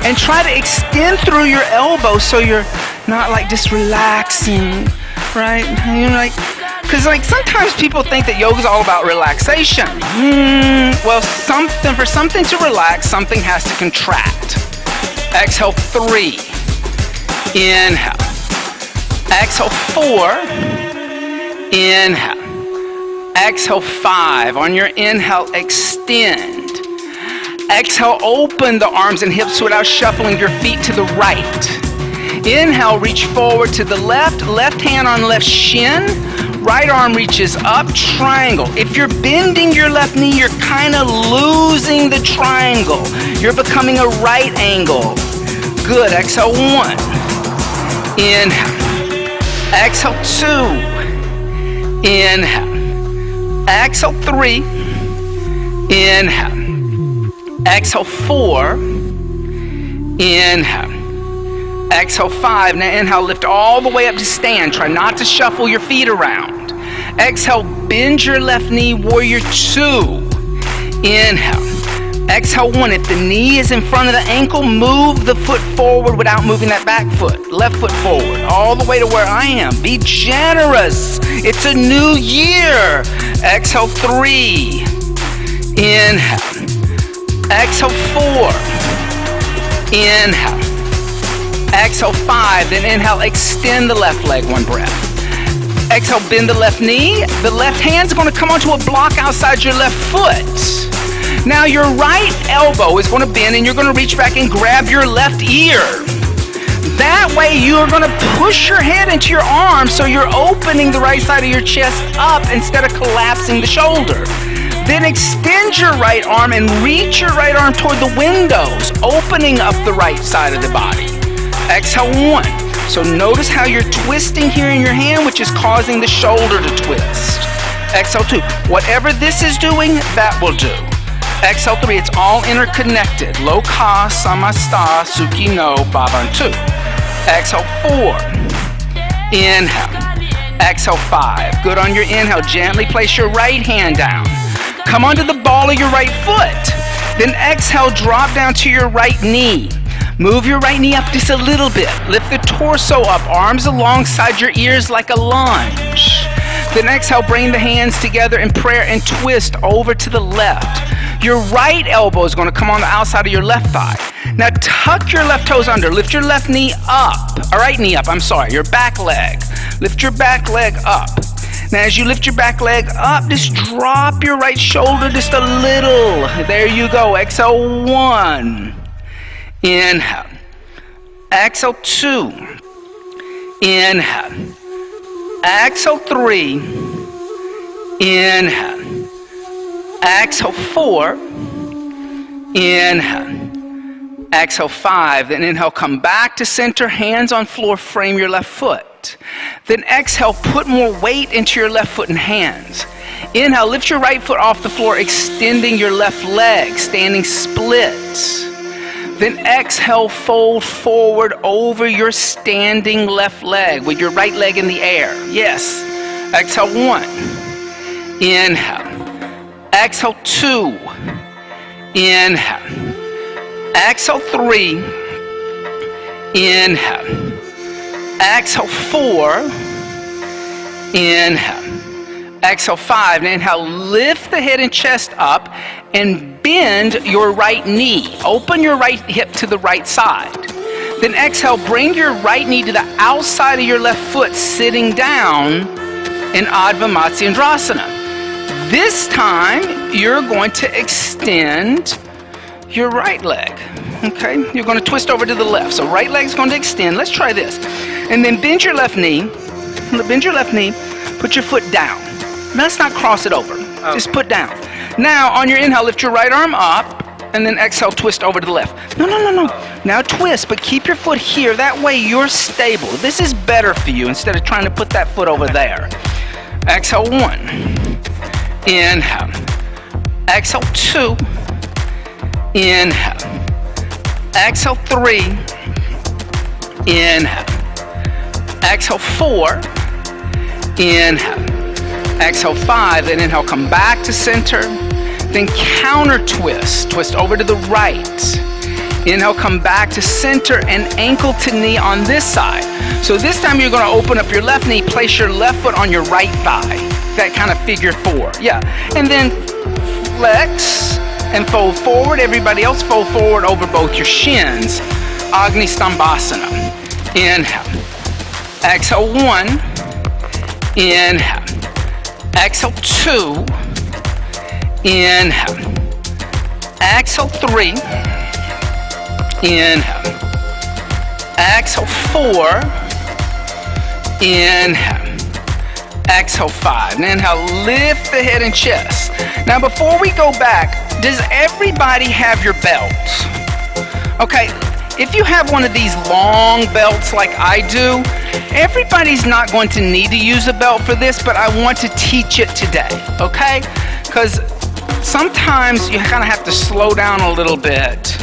And try to extend through your elbows so you're not like just relaxing, right? You're like, because like sometimes people think that yoga is all about relaxation. Well, for something to relax, something has to contract. Exhale 3. Inhale. Exhale 4. Inhale. Exhale 5. On your inhale, extend. Exhale, open the arms and hips without shuffling your feet to the right. Inhale, reach forward to the left. Left hand on left shin. Right arm reaches up, triangle. If you're bending your left knee, you're kind of losing the triangle. You're becoming a right angle. Good. Exhale, 1. Inhale. Exhale, 2. Inhale. Exhale, 3. Inhale. Exhale, 4. Inhale. Exhale, 5. Now inhale, lift all the way up to stand. Try not to shuffle your feet around. Exhale, bend your left knee, warrior 2. Inhale. Exhale, 1. If the knee is in front of the ankle, move the foot forward without moving that back foot. Left foot forward, all the way to where I am. Be generous. It's a new year. Exhale, 3. Inhale. Exhale, 4. Inhale. Exhale, 5. Then inhale, extend the left leg, 1 breath. Exhale, bend the left knee. The left hand's going to come onto a block outside your left foot. Now your right elbow is going to bend and you're going to reach back and grab your left ear. That way you're going to push your head into your arm so you're opening the right side of your chest up instead of collapsing the shoulder. Then extend your right arm and reach your right arm toward the windows, opening up the right side of the body. Exhale, 1. So notice how you're twisting here in your hand, which is causing the shoulder to twist. Exhale, 2. Whatever this is doing, that will do. Exhale, 3. It's all interconnected. Loka, samasta, sukhi no, bhavantu. Exhale, 4. Inhale. Exhale, 5. Good on your inhale. Gently place your right hand down. Come onto the ball of your right foot. Then exhale, drop down to your right knee. Move your right knee up just a little bit. Lift the torso up, arms alongside your ears like a lunge. Then exhale, bring the hands together in prayer and twist over to the left. Your right elbow is going to come on the outside of your left thigh. Now tuck your left toes under. Lift your left knee up. Right knee up, I'm sorry. Your back leg. Lift your back leg up. Now as you lift your back leg up, just drop your right shoulder just a little. There you go. Exhale, 1. Inhale. Exhale, 2. Inhale. Exhale, 3. Inhale. Exhale, 4. Inhale. Exhale, 5. Then inhale, come back to center, hands on floor, frame your left foot. Then exhale, put more weight into your left foot and hands. Inhale, lift your right foot off the floor, extending your left leg, standing split. Then exhale, fold forward over your standing left leg with your right leg in the air. Yes. Exhale, 1. Inhale. Exhale, 2. Inhale. Exhale, 3. Inhale. Exhale, 4. Inhale. Exhale, 5. And inhale, lift the head and chest up and bend your right knee. Open your right hip to the right side. Then exhale, bring your right knee to the outside of your left foot, sitting down in Adva Matsyendrasana. This time, you're going to extend your right leg. Okay? You're going to twist over to the left. So right leg's going to extend. Let's try this. And then bend your left knee. Bend your left knee. Put your foot down. Let's not cross it over. Okay. Just put down. Now, on your inhale, lift your right arm up, and then exhale, twist over to the left. No. Now twist, but keep your foot here. That way you're stable. This is better for you instead of trying to put that foot over there. Exhale, 1. Inhale. Exhale, 2. Inhale. Exhale, 3. Inhale. Exhale, 4. Inhale. Exhale, 5. Then inhale, come back to center. Then counter twist. Twist over to the right. Inhale, come back to center and ankle to knee on this side. So this time you're going to open up your left knee, place your left foot on your right thigh. That kind of figure 4. Yeah. And then flex and fold forward. Everybody else fold forward over both your shins. Agni Stambhasana. Inhale. Exhale, 1. Inhale. Exhale, 2. Inhale. Exhale, 3. Inhale. Exhale, 4. Inhale. Exhale, 5. And inhale, lift the head and chest. Now, before we go back, does everybody have your belts? Okay, if you have one of these long belts like I do, everybody's not going to need to use a belt for this, but I want to teach it today, okay? Because sometimes you kind of have to slow down a little bit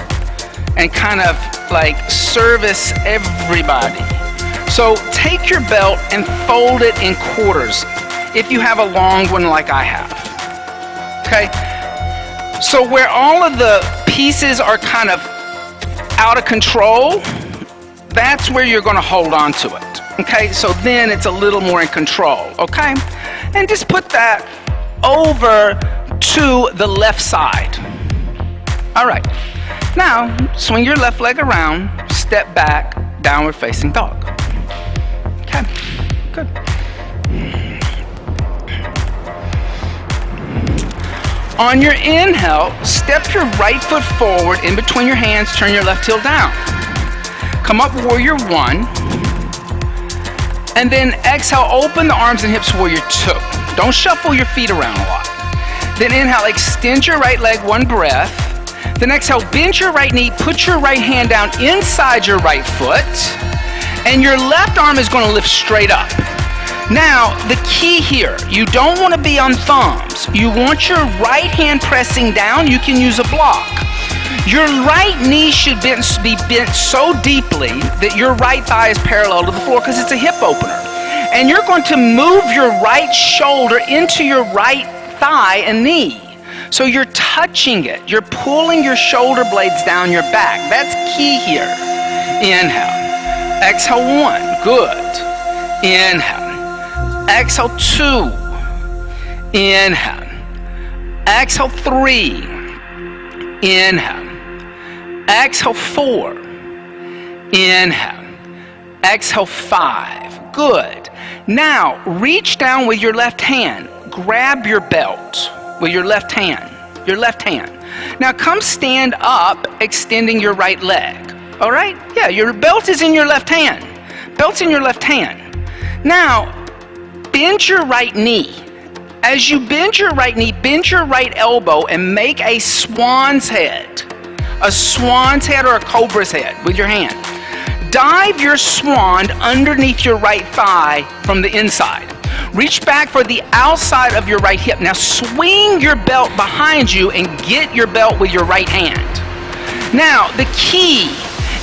and kind of like service everybody. So take your belt and fold it in quarters if you have a long one like I have, okay? So where all of the pieces are kind of out of control, that's where you're going to hold on to it, okay? So then it's a little more in control, okay? And just put that over to the left side. All right. Now, swing your left leg around, step back, downward facing dog. Okay, good. On your inhale, step your right foot forward in between your hands, turn your left heel down. Come up, warrior 1. And then exhale, open the arms and hips, warrior 2. Don't shuffle your feet around a lot. Then inhale, extend your right leg, 1 breath. Then exhale, bend your right knee, put your right hand down inside your right foot, and your left arm is going to lift straight up. Now, the key here, you don't want to be on thumbs. You want your right hand pressing down. You can use a block. Your right knee should be bent so deeply that your right thigh is parallel to the floor because it's a hip opener. And you're going to move your right shoulder into your right thigh and knee. So you're touching it. You're pulling your shoulder blades down your back. That's key here. Inhale. Exhale, 1. Good. Inhale. Exhale, 2. Inhale. Exhale, 3. Inhale. Exhale, 4. Inhale. Exhale, 5. Good. Now, reach down with your left hand. Grab your belt with your left hand. Your left hand. Now, come stand up, extending your right leg. All right? Yeah, your belt is in your left hand. Belt's in your left hand. Now, bend your right knee. As you bend your right knee, bend your right elbow and make a swan's head. A swan's head or a cobra's head with your hand. Dive your swan underneath your right thigh from the inside. Reach back for the outside of your right hip. Now swing your belt behind you and get your belt with your right hand. Now, the key,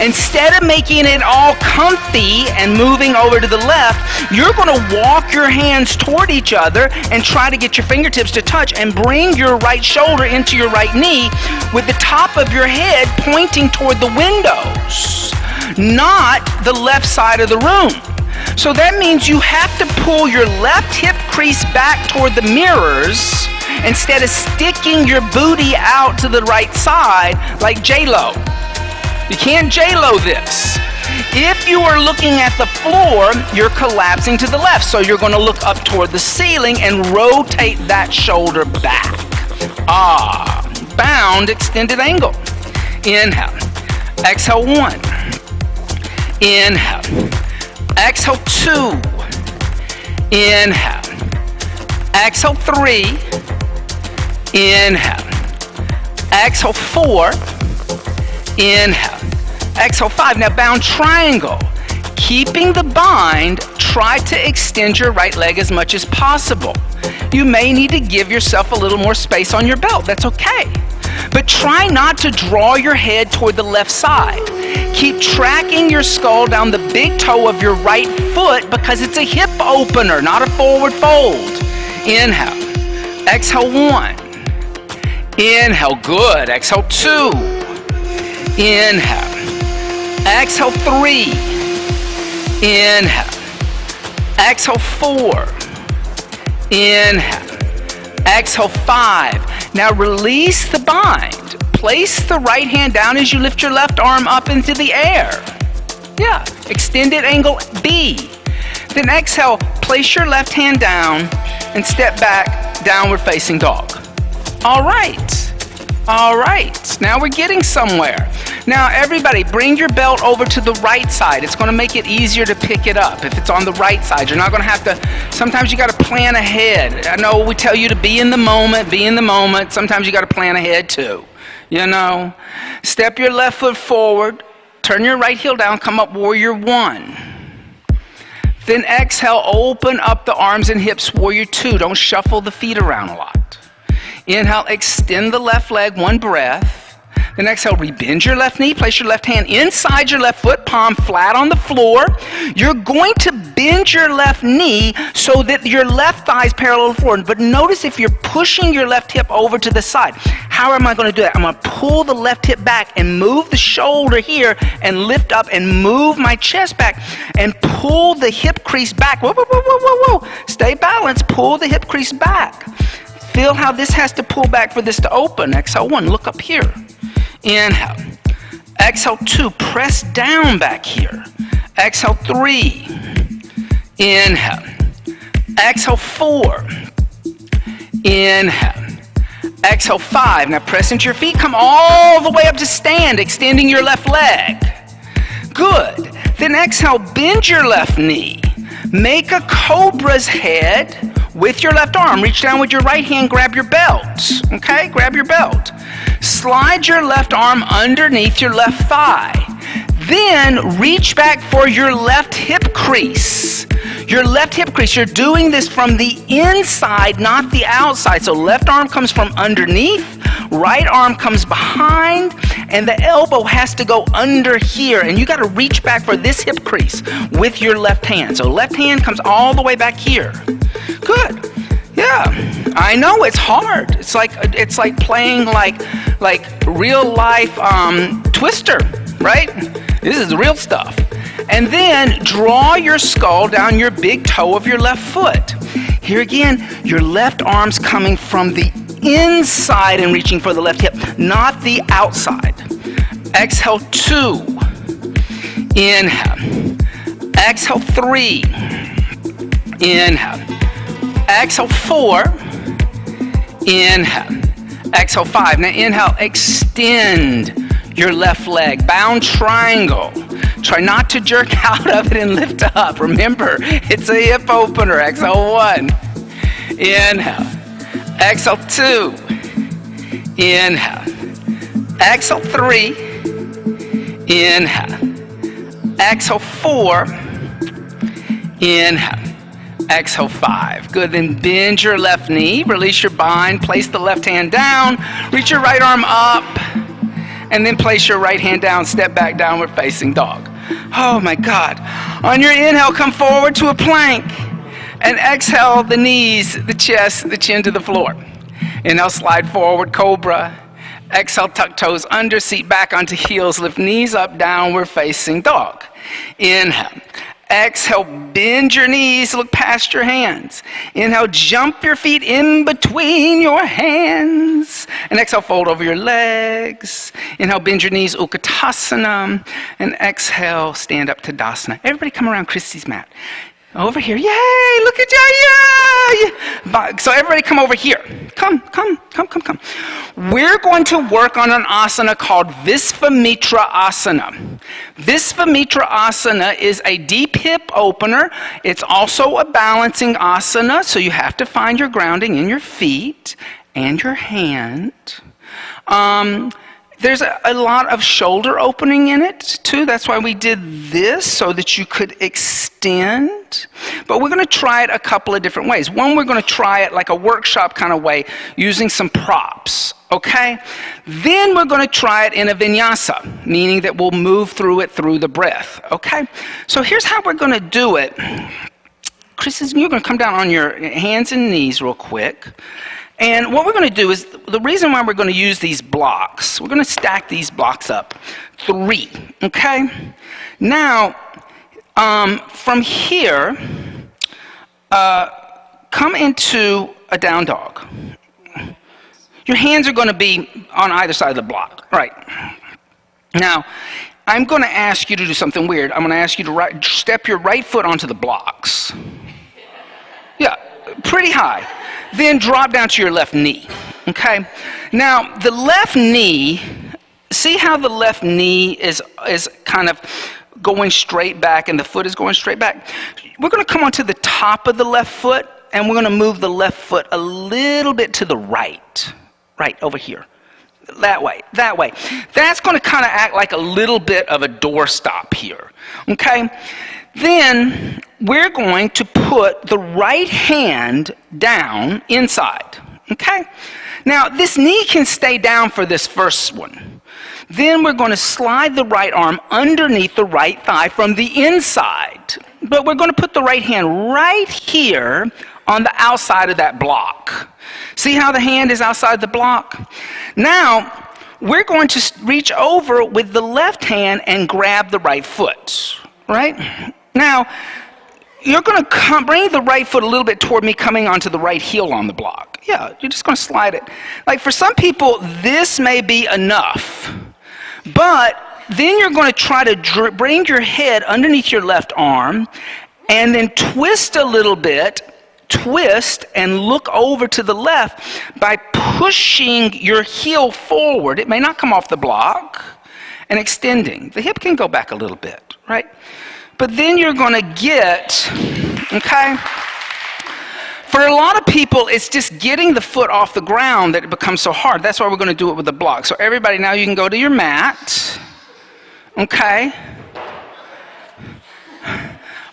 instead of making it all comfy and moving over to the left, you're going to walk your hands toward each other and try to get your fingertips to touch and bring your right shoulder into your right knee with the top of your head pointing toward the windows, not the left side of the room. So that means you have to pull your left hip crease back toward the mirrors instead of sticking your booty out to the right side like J-Lo. You can't J-Lo this. If you are looking at the floor, you're collapsing to the left. So you're going to look up toward the ceiling and rotate that shoulder back. Bound extended angle. Inhale. Exhale, 1. Inhale. Exhale, 2. Inhale. Exhale, 3. Inhale. Exhale, 4. Inhale. Exhale, 5. Now bound triangle. Keeping the bind, try to extend your right leg as much as possible. You may need to give yourself a little more space on your belt. That's okay. But try not to draw your head toward the left side. Keep tracking your skull down the big toe of your right foot because it's a hip opener, not a forward fold. Inhale. Exhale, 1. Inhale. Good. Exhale, 2. Inhale. Exhale, 3. Inhale. Exhale, 4. Inhale. Exhale, 5. Now release the bind. Place the right hand down as you lift your left arm up into the air. Yeah, extended angle B. Then exhale, place your left hand down and step back, downward facing dog. All right. Now we're getting somewhere. Now everybody, bring your belt over to the right side. It's going to make it easier to pick it up if it's on the right side. You're not going to have to, sometimes you got to plan ahead. I know we tell you to be in the moment, be in the moment. Sometimes you got to plan ahead too. You know, step your left foot forward, turn your right heel down, come up warrior one. Then exhale, open up the arms and hips, warrior two. Don't shuffle the feet around a lot. Inhale, extend the left leg, one breath. Then exhale, rebend your left knee, place your left hand inside your left foot, palm flat on the floor. You're going to bend your left knee so that your left thigh is parallel to the floor. But notice if you're pushing your left hip over to the side. How am I going to do that? I'm going to pull the left hip back and move the shoulder here and lift up and move my chest back and pull the hip crease back. Whoa, whoa, whoa, whoa, whoa, whoa. Stay balanced. Pull the hip crease back. Feel how this has to pull back for this to open. Exhale one, look up here. Inhale. Exhale two, press down back here. Exhale three. Inhale. Exhale four. Inhale. Exhale five. Now press into your feet, come all the way up to stand, extending your left leg. Good. Then exhale, bend your left knee. Make a cobra's head with your left arm. Reach down with your right hand, grab your belt. Okay, grab your belt. Slide your left arm underneath your left thigh. Then reach back for your left hip crease. Your left hip crease, you're doing this from the inside, not the outside. So left arm comes from underneath, right arm comes behind, and the elbow has to go under here. And you got to reach back for this hip crease with your left hand. So left hand comes all the way back here. Good. Yeah, I know it's hard. It's like playing like real life Twister, right? This is real stuff. And then draw your skull down your big toe of your left foot. Here again, your left arm's coming from the inside and reaching for the left hip, not the outside. Exhale two. Inhale. Exhale three. Inhale. Exhale four. Inhale. Exhale five. Now inhale, extend your left leg. Bound triangle. Try not to jerk out of it and lift up. Remember, it's a hip opener. Exhale one. Inhale. Exhale two. Inhale. Exhale three. Inhale. Exhale four. Inhale. Exhale five. Good. Then bend your left knee. Release your bind. Place the left hand down. Reach your right arm up. And then place your right hand down. Step back, downward facing dog. Oh my God. On your inhale, come forward to a plank. And exhale the knees, the chest, the chin to the floor. Inhale, slide forward, cobra. Exhale, tuck toes under, seat back onto heels, lift knees up, downward facing dog. Inhale. Exhale, bend your knees, look past your hands. Inhale, jump your feet in between your hands. And exhale, fold over your legs. Inhale, bend your knees, Utkatasana. And exhale, stand up Tadasana. Everybody come around Christy's mat. Over here. Yay! Look at you! Yay! So everybody come over here. Come. We're going to work on an asana called Visvamitra Asana. Visvamitra Asana is a deep hip opener. It's also a balancing asana, so you have to find your grounding in your feet and your hand. There's a lot of shoulder opening in it, too. That's why we did this, so that you could extend. But we're going to try it a couple of different ways. One, we're going to try it like a workshop kind of way, using some props, okay? Then we're going to try it in a vinyasa, meaning that we'll move through it through the breath, okay? So here's how we're going to do it. Chris, you're going to come down on your hands and knees real quick. And what we're going to do is, the reason why we're going to use these blocks, we're going to stack these blocks up. 3, okay? Now, from here, come into a down dog. Your hands are going to be on either side of the block. Right. Now, I'm going to ask you to do something weird. I'm going to ask you to step your right foot onto the blocks. Yeah, pretty high. Then drop down to your left knee, okay? Now, the left knee see how the left knee is kind of going straight back and the foot is going straight back? We're going to come onto the top of the left foot, and we're going to move the left foot a little bit to the right. Right, over here. That way, that way. That's going to kind of act like a little bit of a doorstop here. Okay? Then we're going to put the right hand down inside. Okay? Now, this knee can stay down for this first one. Then we're going to slide the right arm underneath the right thigh from the inside. But we're going to put the right hand right here on the outside of that block. See how the hand is outside the block? Now, we're going to reach over with the left hand and grab the right foot. Right? Now, you're going to bring the right foot a little bit toward me, coming onto the right heel on the block. Yeah, you're just going to slide it. Like for some people, this may be enough. But then you're going to try to bring your head underneath your left arm and then twist a little bit, twist and look over to the left by pushing your heel forward. It may not come off the block, and extending. The hip can go back a little bit, right? But then you're going to get, okay? For a lot of people, it's just getting the foot off the ground that it becomes so hard. That's why we're going to do it with the block. So everybody, now you can go to your mat. Okay?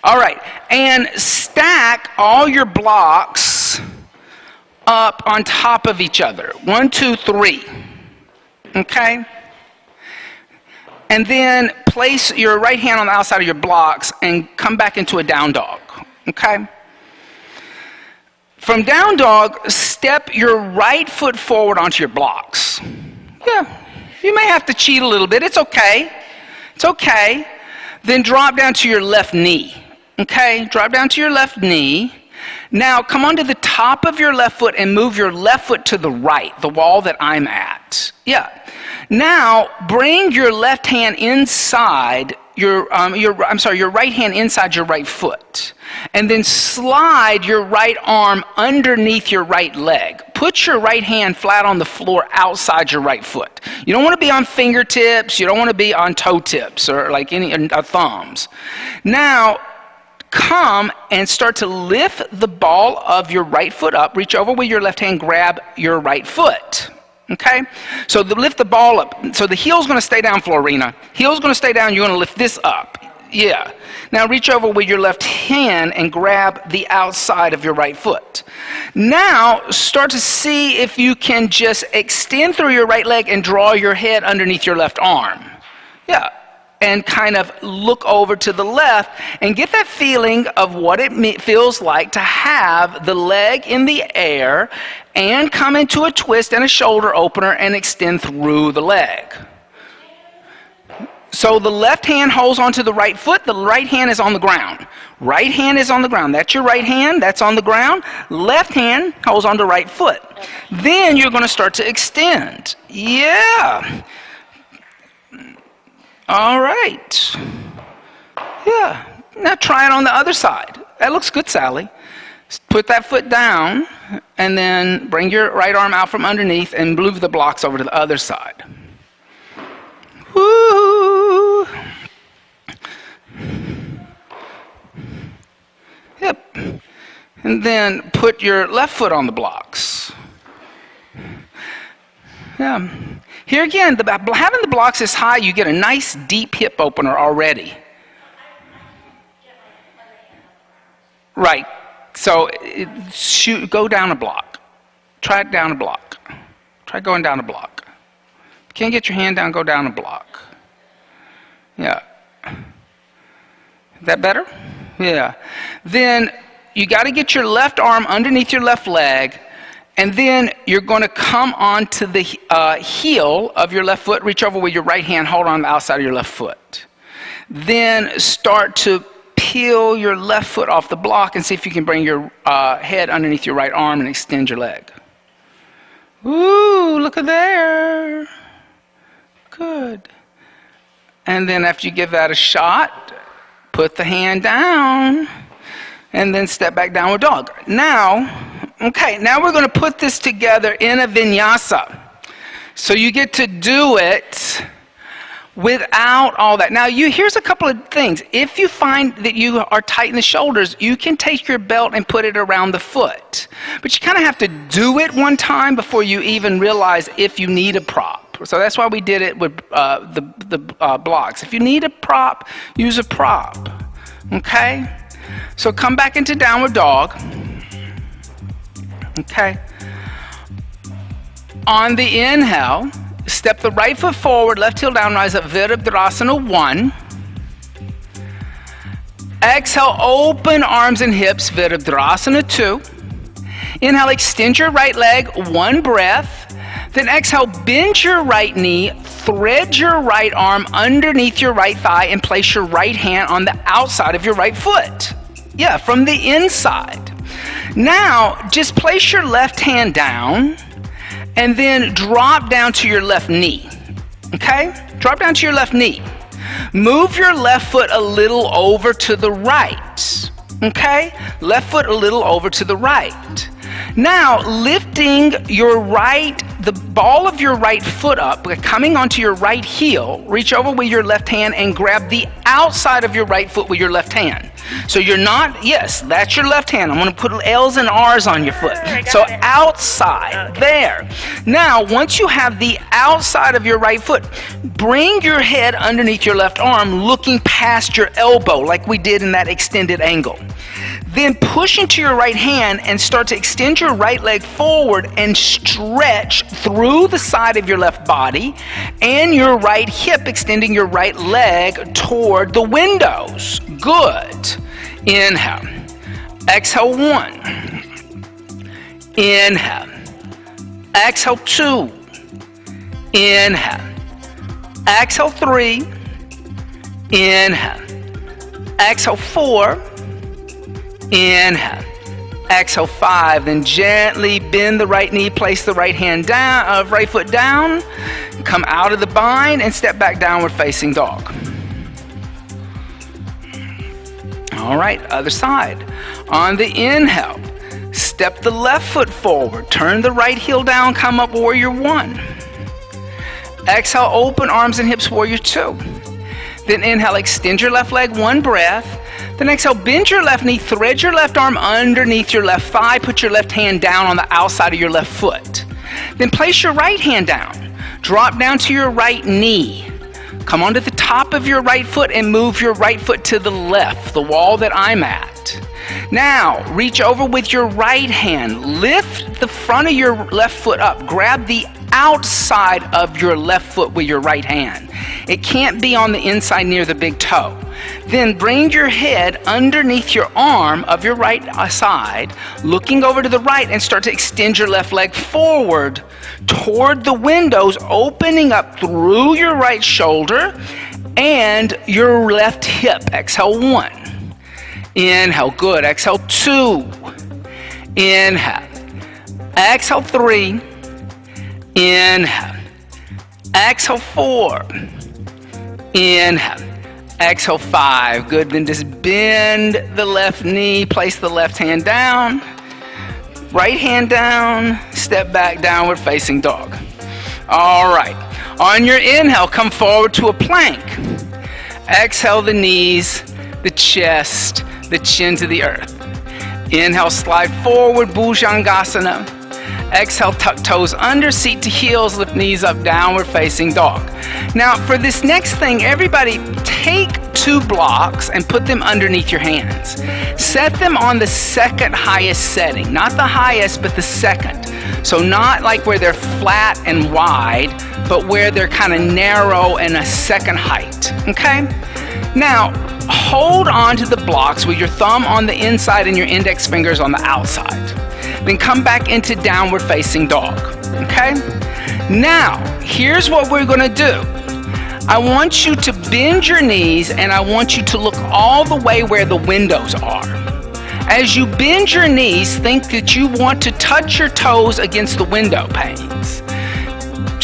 All right. And stack all your blocks up on top of each other. 1, 2, 3. Okay? And then place your right hand on the outside of your blocks and come back into a down dog. Okay? From down dog, step your right foot forward onto your blocks. Yeah, you may have to cheat a little bit. It's okay. It's okay. Then drop down to your left knee. Okay, drop down to your left knee. Now come onto the top of your left foot and move your left foot to the right, the wall that I'm at. Yeah. Now bring your left hand inside your right hand inside your right foot. And then slide your right arm underneath your right leg. Put your right hand flat on the floor outside your right foot. You don't want to be on fingertips. You don't want to be on toe tips or like any thumbs. Now, come and start to lift the ball of your right foot up. Reach over with your left hand, grab your right foot. Okay? So lift the ball up. So the heel's going to stay down, Florina. Heel's going to stay down. You're going to lift this up. Yeah. Now reach over with your left hand and grab the outside of your right foot. Now start to see if you can just extend through your right leg and draw your head underneath your left arm. Yeah. And kind of look over to the left and get that feeling of what it feels like to have the leg in the air and come into a twist and a shoulder opener and extend through the leg. So the left hand holds onto the right foot. The right hand is on the ground. Right hand is on the ground. That's your right hand. That's on the ground. Left hand holds on the right foot. Then you're going to start to extend. Yeah. All right. Yeah. Now try it on the other side. That looks good, Sally. Put that foot down and then bring your right arm out from underneath and move the blocks over to the other side. Woo! Yep. And then put your left foot on the blocks. Yeah. Here again, having the blocks this high, you get a nice deep hip opener already. Right. So go down a block. Try it down a block. Try going down a block. If you can't get your hand down, go down a block. Yeah. Is that better? Yeah. Then you got to get your left arm underneath your left leg, and then you're going to come onto the heel of your left foot, reach over with your right hand, hold on the outside of your left foot. Then start to peel your left foot off the block and see if you can bring your head underneath your right arm and extend your leg. Ooh, look at there. Good. And then after you give that a shot, put the hand down and then step back downward dog. Now, okay, now we're going to put this together in a vinyasa. So you get to do it without all that. Now, here's a couple of things. If you find that you are tight in the shoulders, you can take your belt and put it around the foot. But you kind of have to do it one time before you even realize if you need a prop. So that's why we did it with the blocks. If you need a prop, use a prop. Okay? So come back into downward dog. Okay? On the inhale, step the right foot forward, left heel down, rise up, Virabhadrasana 1. Exhale, open arms and hips, Virabhadrasana 2. Inhale, extend your right leg, 1 breath. Then exhale, bend your right knee, thread your right arm underneath your right thigh, and place your right hand on the outside of your right foot. Yeah, from the inside. Now, just place your left hand down, and then drop down to your left knee. Okay? Drop down to your left knee. Move your left foot a little over to the right. Okay? Left foot a little over to the right. Now, lifting the ball of your right foot up, coming onto your right heel, reach over with your left hand and grab the outside of your right foot with your left hand. So you're not, yes, that's your left hand. I'm going to put L's and R's on your foot. So outside, there. Now, once you have the outside of your right foot, bring your head underneath your left arm, looking past your elbow, like we did in that extended angle. Then push into your right hand and start to extend your right leg forward and stretch through the side of your left body and your right hip, extending your right leg toward the windows. Good. Inhale. Exhale 1. Inhale. Exhale 2. Inhale. Exhale 3. Inhale. Exhale 4. Inhale. Exhale 5. Then gently bend the right knee, place the right hand down, right foot down, come out of the bind and step back downward facing dog. All right, other side. On the inhale, step the left foot forward, turn the right heel down, come up warrior 1. Exhale, open arms and hips, warrior 2. Then inhale, extend your left leg, 1 breath. Then exhale, bend your left knee, thread your left arm underneath your left thigh, put your left hand down on the outside of your left foot. Then place your right hand down, drop down to your right knee. Come onto the top of your right foot and move your right foot to the left, the wall that I'm at. Now, reach over with your right hand, lift the front of your left foot up, grab the outside of your left foot with your right hand. It can't be on the inside near the big toe. Then bring your head underneath your arm of your right side, looking over to the right, and start to extend your left leg forward toward the windows, opening up through your right shoulder and your left hip. Exhale 1. Inhale, good. Exhale 2. Inhale. Exhale 3. Inhale. Exhale 4. Inhale. Exhale 5. Good. Then just bend the left knee, place the left hand down, right hand down, step back downward facing dog. All right. On your inhale, come forward to a plank. Exhale the knees, the chest, the chin to the earth. Inhale, slide forward, Bhujangasana. Exhale, tuck toes under, seat to heels, lift knees up, downward facing dog. Now for this next thing, everybody take 2 blocks and put them underneath your hands. Set them on the second highest setting, not the highest, but the second. So not like where they're flat and wide, but where they're kind of narrow and a second height, okay? Now, hold on to the blocks with your thumb on the inside and your index fingers on the outside. Then come back into downward facing dog, okay? Now, here's what we're gonna do. I want you to bend your knees and I want you to look all the way where the windows are. As you bend your knees, think that you want to touch your toes against the window panes.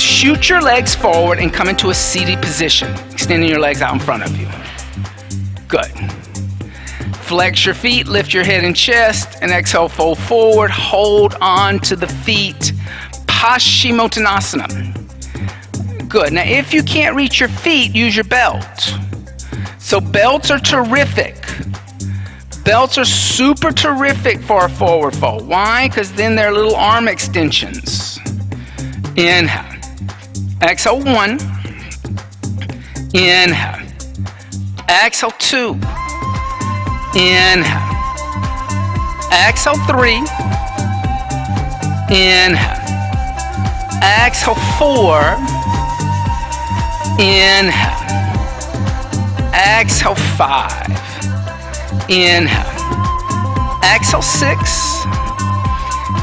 Shoot your legs forward and come into a seated position, extending your legs out in front of you. Good. Flex your feet, lift your head and chest, and exhale, fold forward, hold on to the feet. Paschimottanasana. Good. Now, if you can't reach your feet, use your belt. So belts are terrific. Belts are super terrific for a forward fold. Why? Because then they're little arm extensions. Inhale. Exhale, 1. Inhale. Exhale, 2. Inhale. Exhale, 3. Inhale. Exhale, 4. Inhale. Exhale, 5. Inhale. Exhale, 6.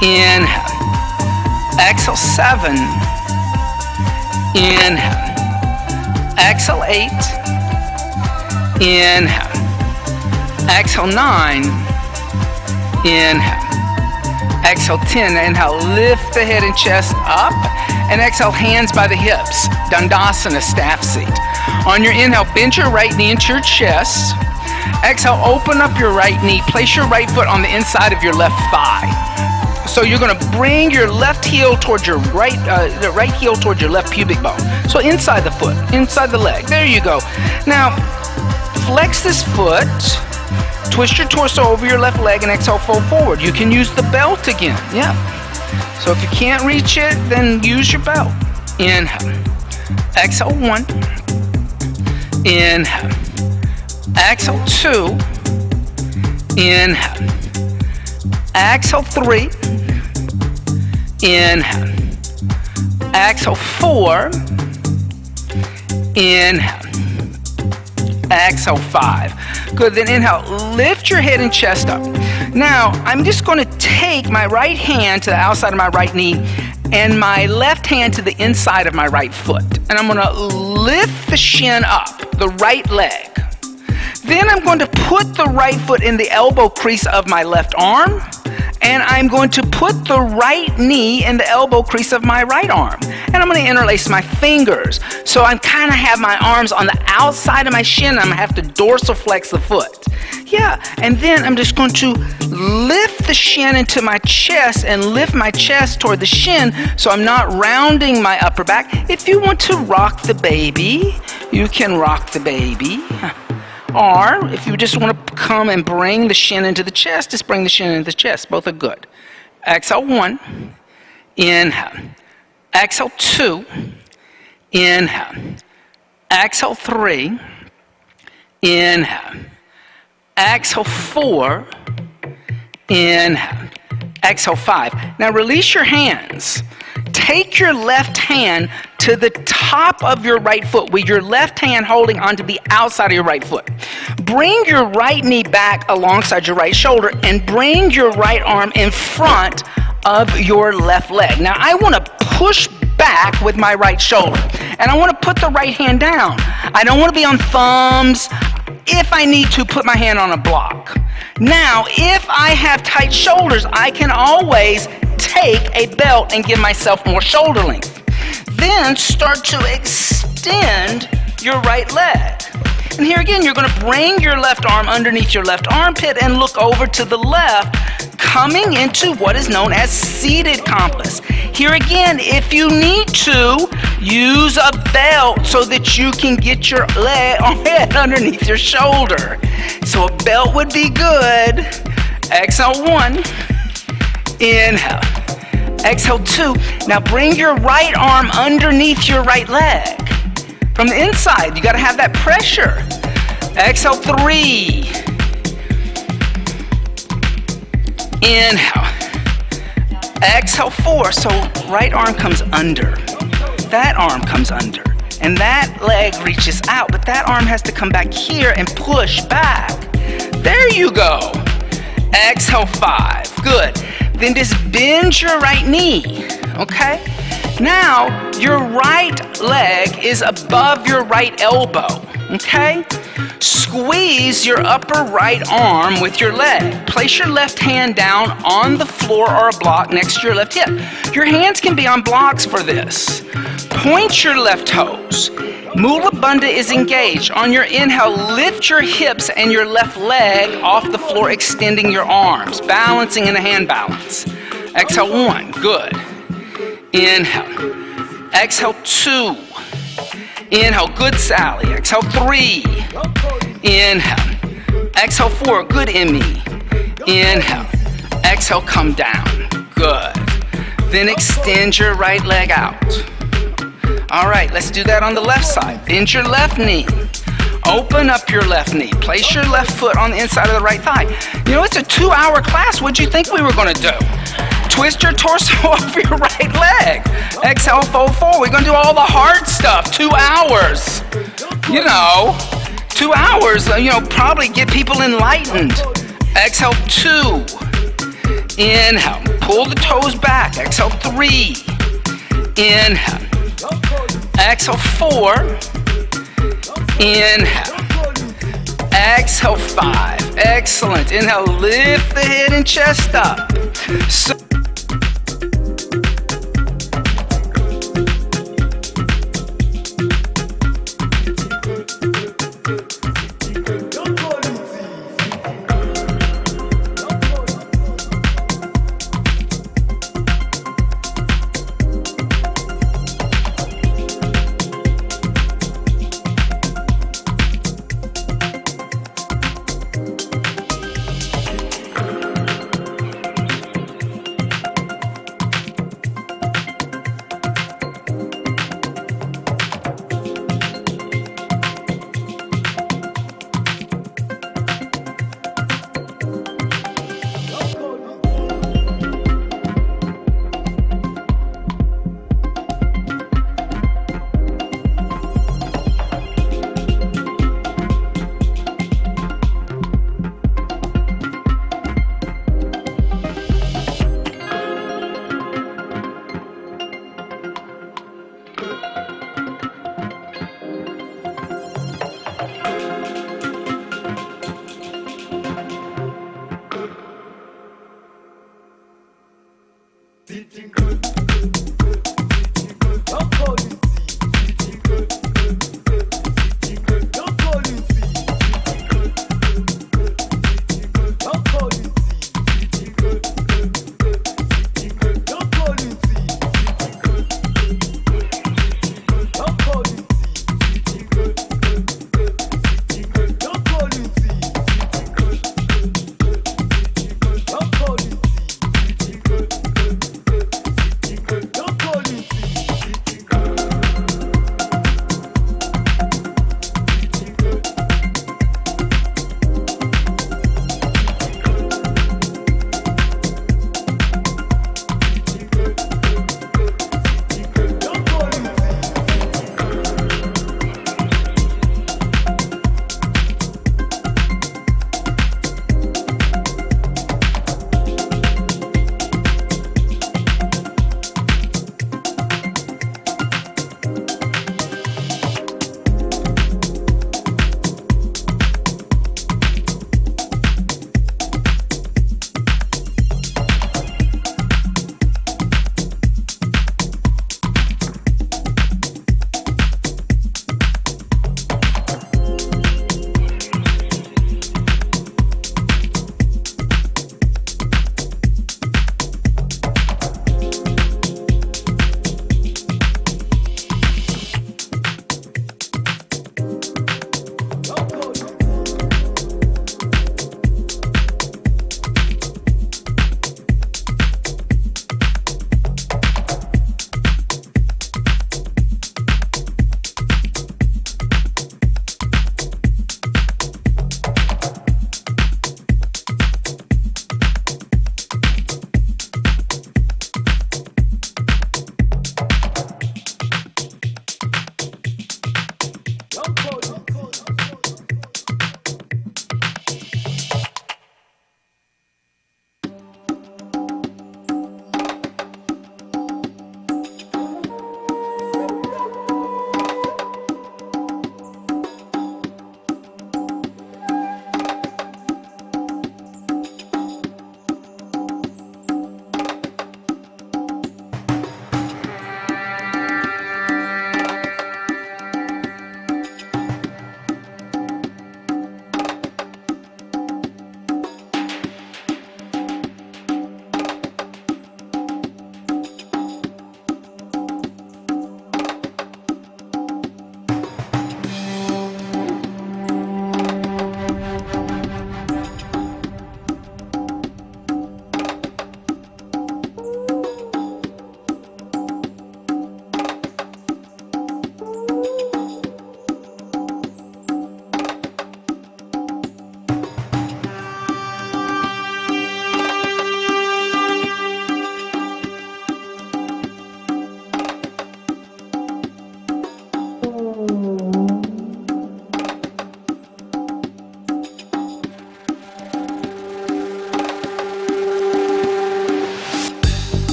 Inhale. Exhale, 7. Inhale. Exhale, 8. Inhale. Exhale, 9. Inhale. Exhale, 10. Inhale, lift the head and chest up. And exhale, hands by the hips. Dandasana, staff seat. On your inhale, bend your right knee into your chest. Exhale, open up your right knee. Place your right foot on the inside of your left thigh. So you're going to bring your left heel towards your the right heel towards your left pubic bone. So inside the foot, inside the leg. There you go. Now, flex this foot. Twist your torso over your left leg and exhale, fold forward. You can use the belt again. Yeah. So if you can't reach it, then use your belt. Inhale. Exhale, 1. Inhale. Exhale, 2. Inhale. Exhale, 3. Inhale. Exhale, 4. Inhale. Exhale, 5. Good, then inhale, lift your head and chest up. Now, I'm just going to take my right hand to the outside of my right knee and my left hand to the inside of my right foot. And I'm going to lift the shin up, the right leg. Then I'm going to put the right foot in the elbow crease of my left arm. And I'm going to put the right knee in the elbow crease of my right arm. And I'm going to interlace my fingers. So I kind of have my arms on the outside of my shin. I'm going to have to dorsal flex the foot. Yeah, and then I'm just going to lift the shin into my chest and lift my chest toward the shin so I'm not rounding my upper back. If you want to rock the baby, you can rock the baby. Or if you just want to come and bring the shin into the chest, just bring the shin into the chest. Both are good. Exhale, 1. Inhale. Exhale, 2. Inhale. Exhale, 3. Inhale. Exhale, 4. Inhale. Exhale, 5. Now release your hands. Take your left hand to the top of your right foot with your left hand holding onto the outside of your right foot. Bring your right knee back alongside your right shoulder and bring your right arm in front of your left leg. Now I want to push back with my right shoulder and I want to put the right hand down. I don't want to be on thumbs. If I need to, put my hand on a block. Now, if I have tight shoulders, I can always take a belt and give myself more shoulder length. Then start to extend your right leg. And here again, you're going to bring your left arm underneath your left armpit and look over to the left, coming into what is known as seated compass. Here again, if you need to, use a belt so that you can get your head underneath your shoulder. So a belt would be good. Exhale, 1. Inhale. Exhale, 2. Now bring your right arm underneath your right leg. From the inside, you got to have that pressure. Exhale, 3. Inhale. Exhale, 4. So right arm comes under. That arm comes under. And that leg reaches out. But that arm has to come back here and push back. There you go. Exhale, 5. Good. Then just bend your right knee. Okay? Now, your right leg is above your right elbow, okay? Squeeze your upper right arm with your leg. Place your left hand down on the floor or a block next to your left hip. Your hands can be on blocks for this. Point your left toes. Mula Bandha is engaged. On your inhale, lift your hips and your left leg off the floor, extending your arms, balancing in a hand balance. Exhale, 1. Good. Inhale. Exhale, 2. Inhale, good Sally. Exhale, 3. Inhale. Exhale, 4, good Emmy. Inhale. Exhale, come down. Good. Then extend your right leg out. All right, let's do that on the left side. Bend your left knee. Open up your left knee. Place your left foot on the inside of the right thigh. You know, it's a 2-hour class. What'd you think we were going to do? Twist your torso over your right leg. Exhale, fold forward. We're going to do all the hard stuff. 2 hours. You know, 2 hours, probably get people enlightened. Exhale, 2. Inhale. Pull the toes back. Exhale, 3. Inhale. Exhale, 4. Inhale. Exhale, 5. Excellent. Inhale, lift the head and chest up. So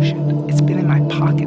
ocean. It's been in my pocket.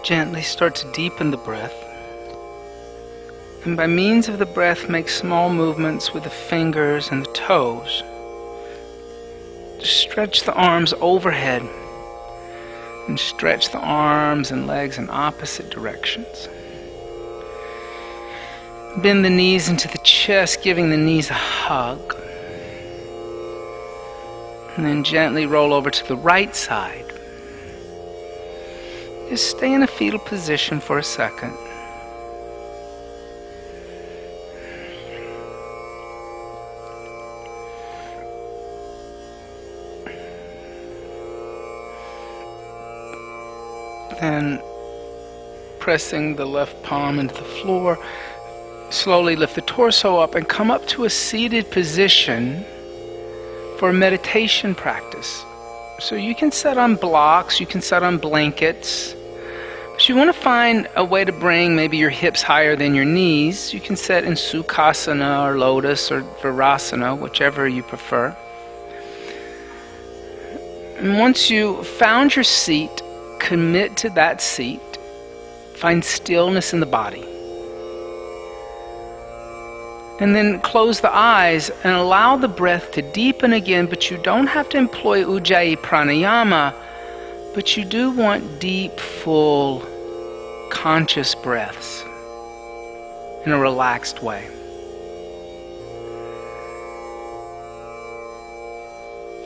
Gently start to deepen the breath. And by means of the breath, make small movements with the fingers and the toes. Just stretch the arms overhead and stretch the arms and legs in opposite directions. Bend the knees into the chest, giving the knees a hug. And then gently roll over to the right side. Just stay in a fetal position for a second. Then, pressing the left palm into the floor, slowly lift the torso up and come up to a seated position for a meditation practice. So you can sit on blocks, you can sit on blankets. But you want to find a way to bring maybe your hips higher than your knees. You can sit in Sukhasana or Lotus or Virasana, whichever you prefer. And once you found your seat, commit to that seat. Find stillness in the body. And then close the eyes and allow the breath to deepen again, but you don't have to employ Ujjayi Pranayama, but you do want deep, full, conscious breaths in a relaxed way.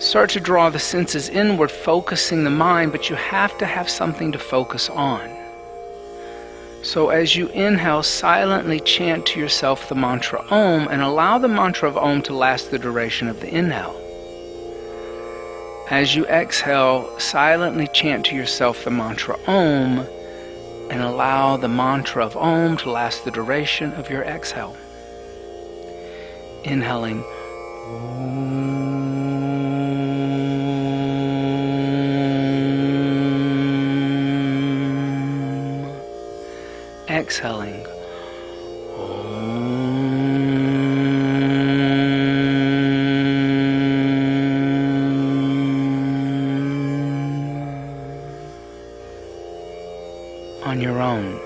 Start to draw the senses inward, focusing the mind, but you have to have something to focus on. So as you inhale, silently chant to yourself the mantra Om and allow the mantra of Om to last the duration of the inhale. As you exhale, silently chant to yourself the mantra Om and allow the mantra of Om to last the duration of your exhale. Inhaling Om. Exhaling. On your own.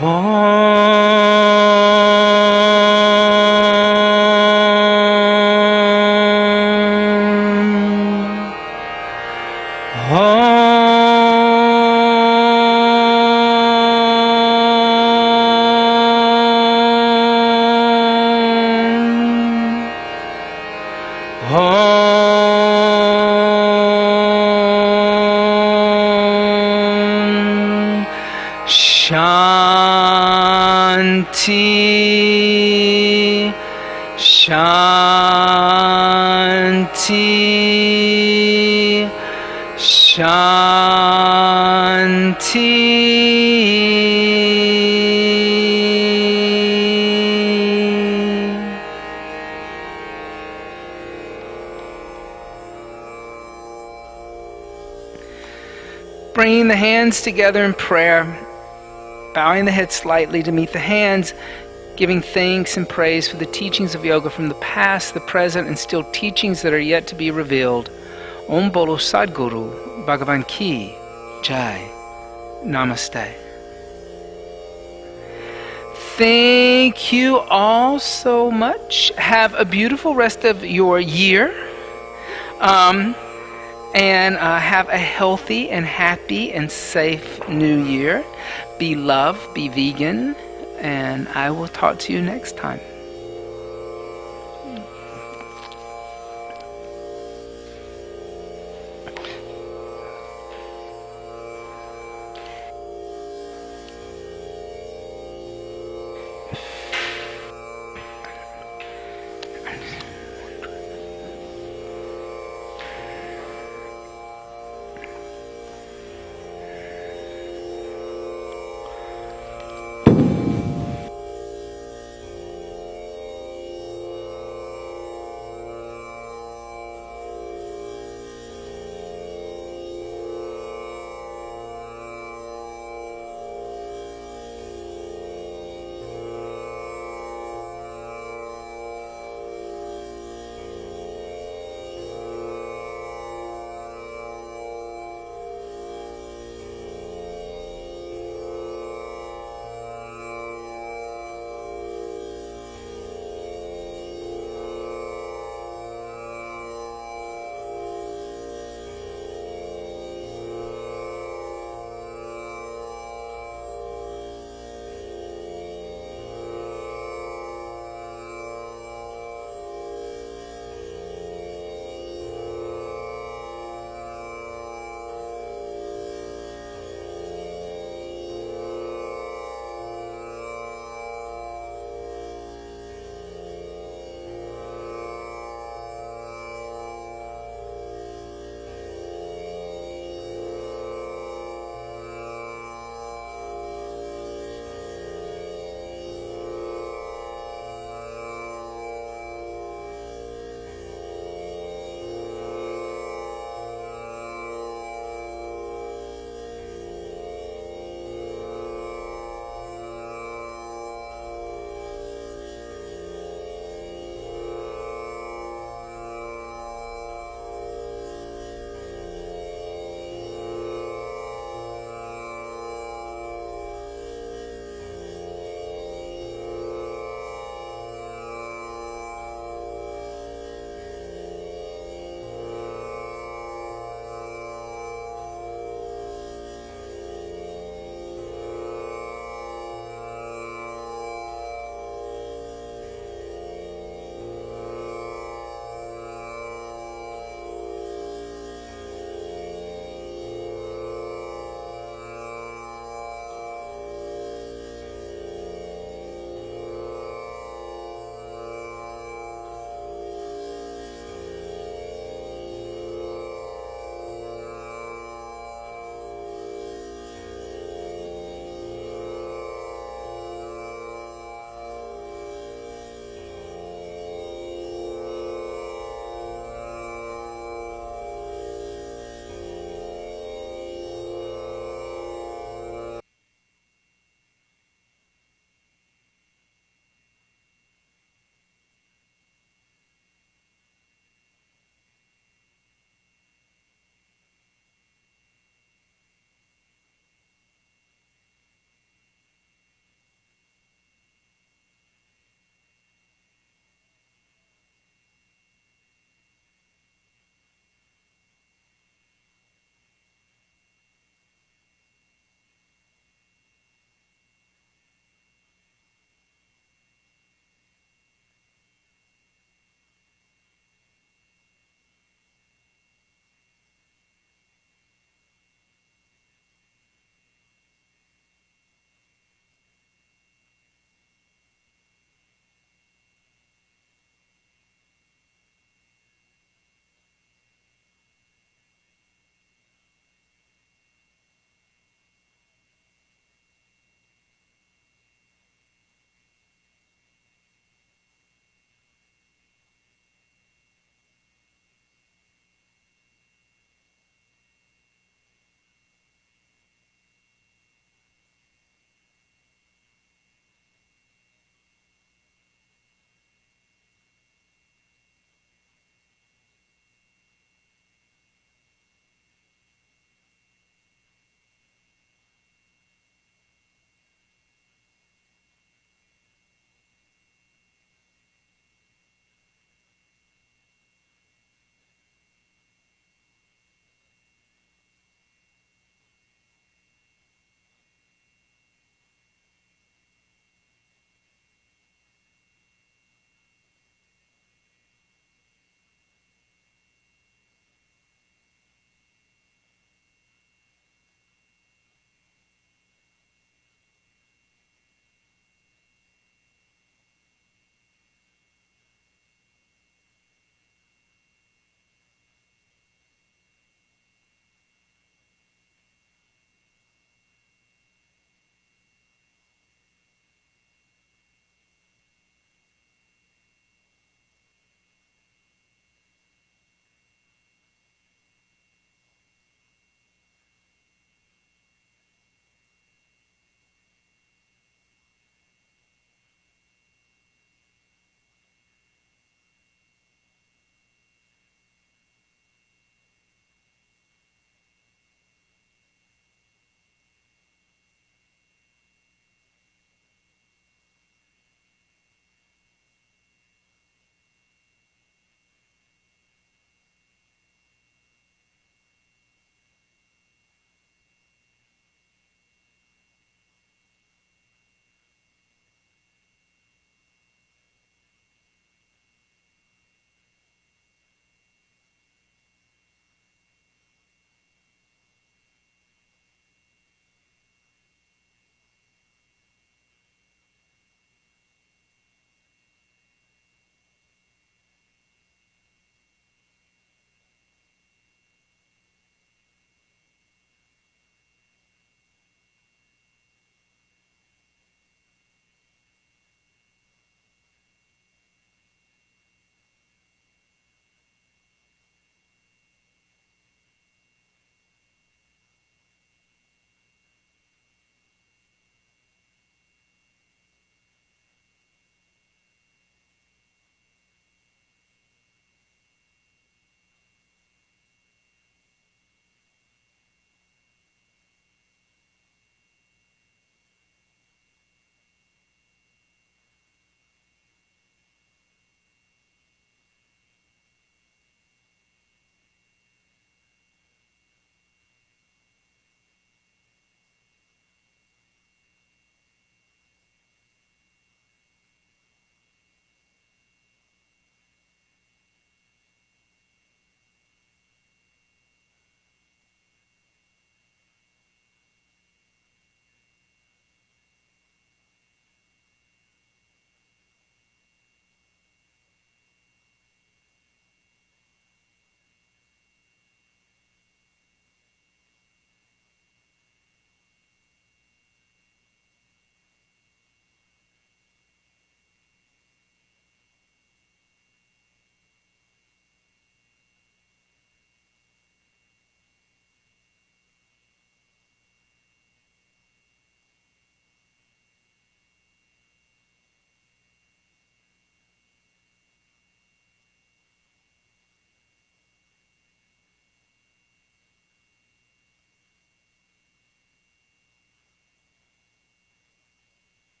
Om. Shanti, Shanti, Shanti. Bringing the hands together in prayer, bowing the head slightly to meet the hands, giving thanks and praise for the teachings of yoga from the past, the present, and still teachings that are yet to be revealed. Om Bolo Sadguru Bhagavan Ki Jai. Namaste. Thank you all so much. Have a beautiful rest of your year. And have a healthy and happy and safe new year. Be love, be vegan, and I will talk to you next time.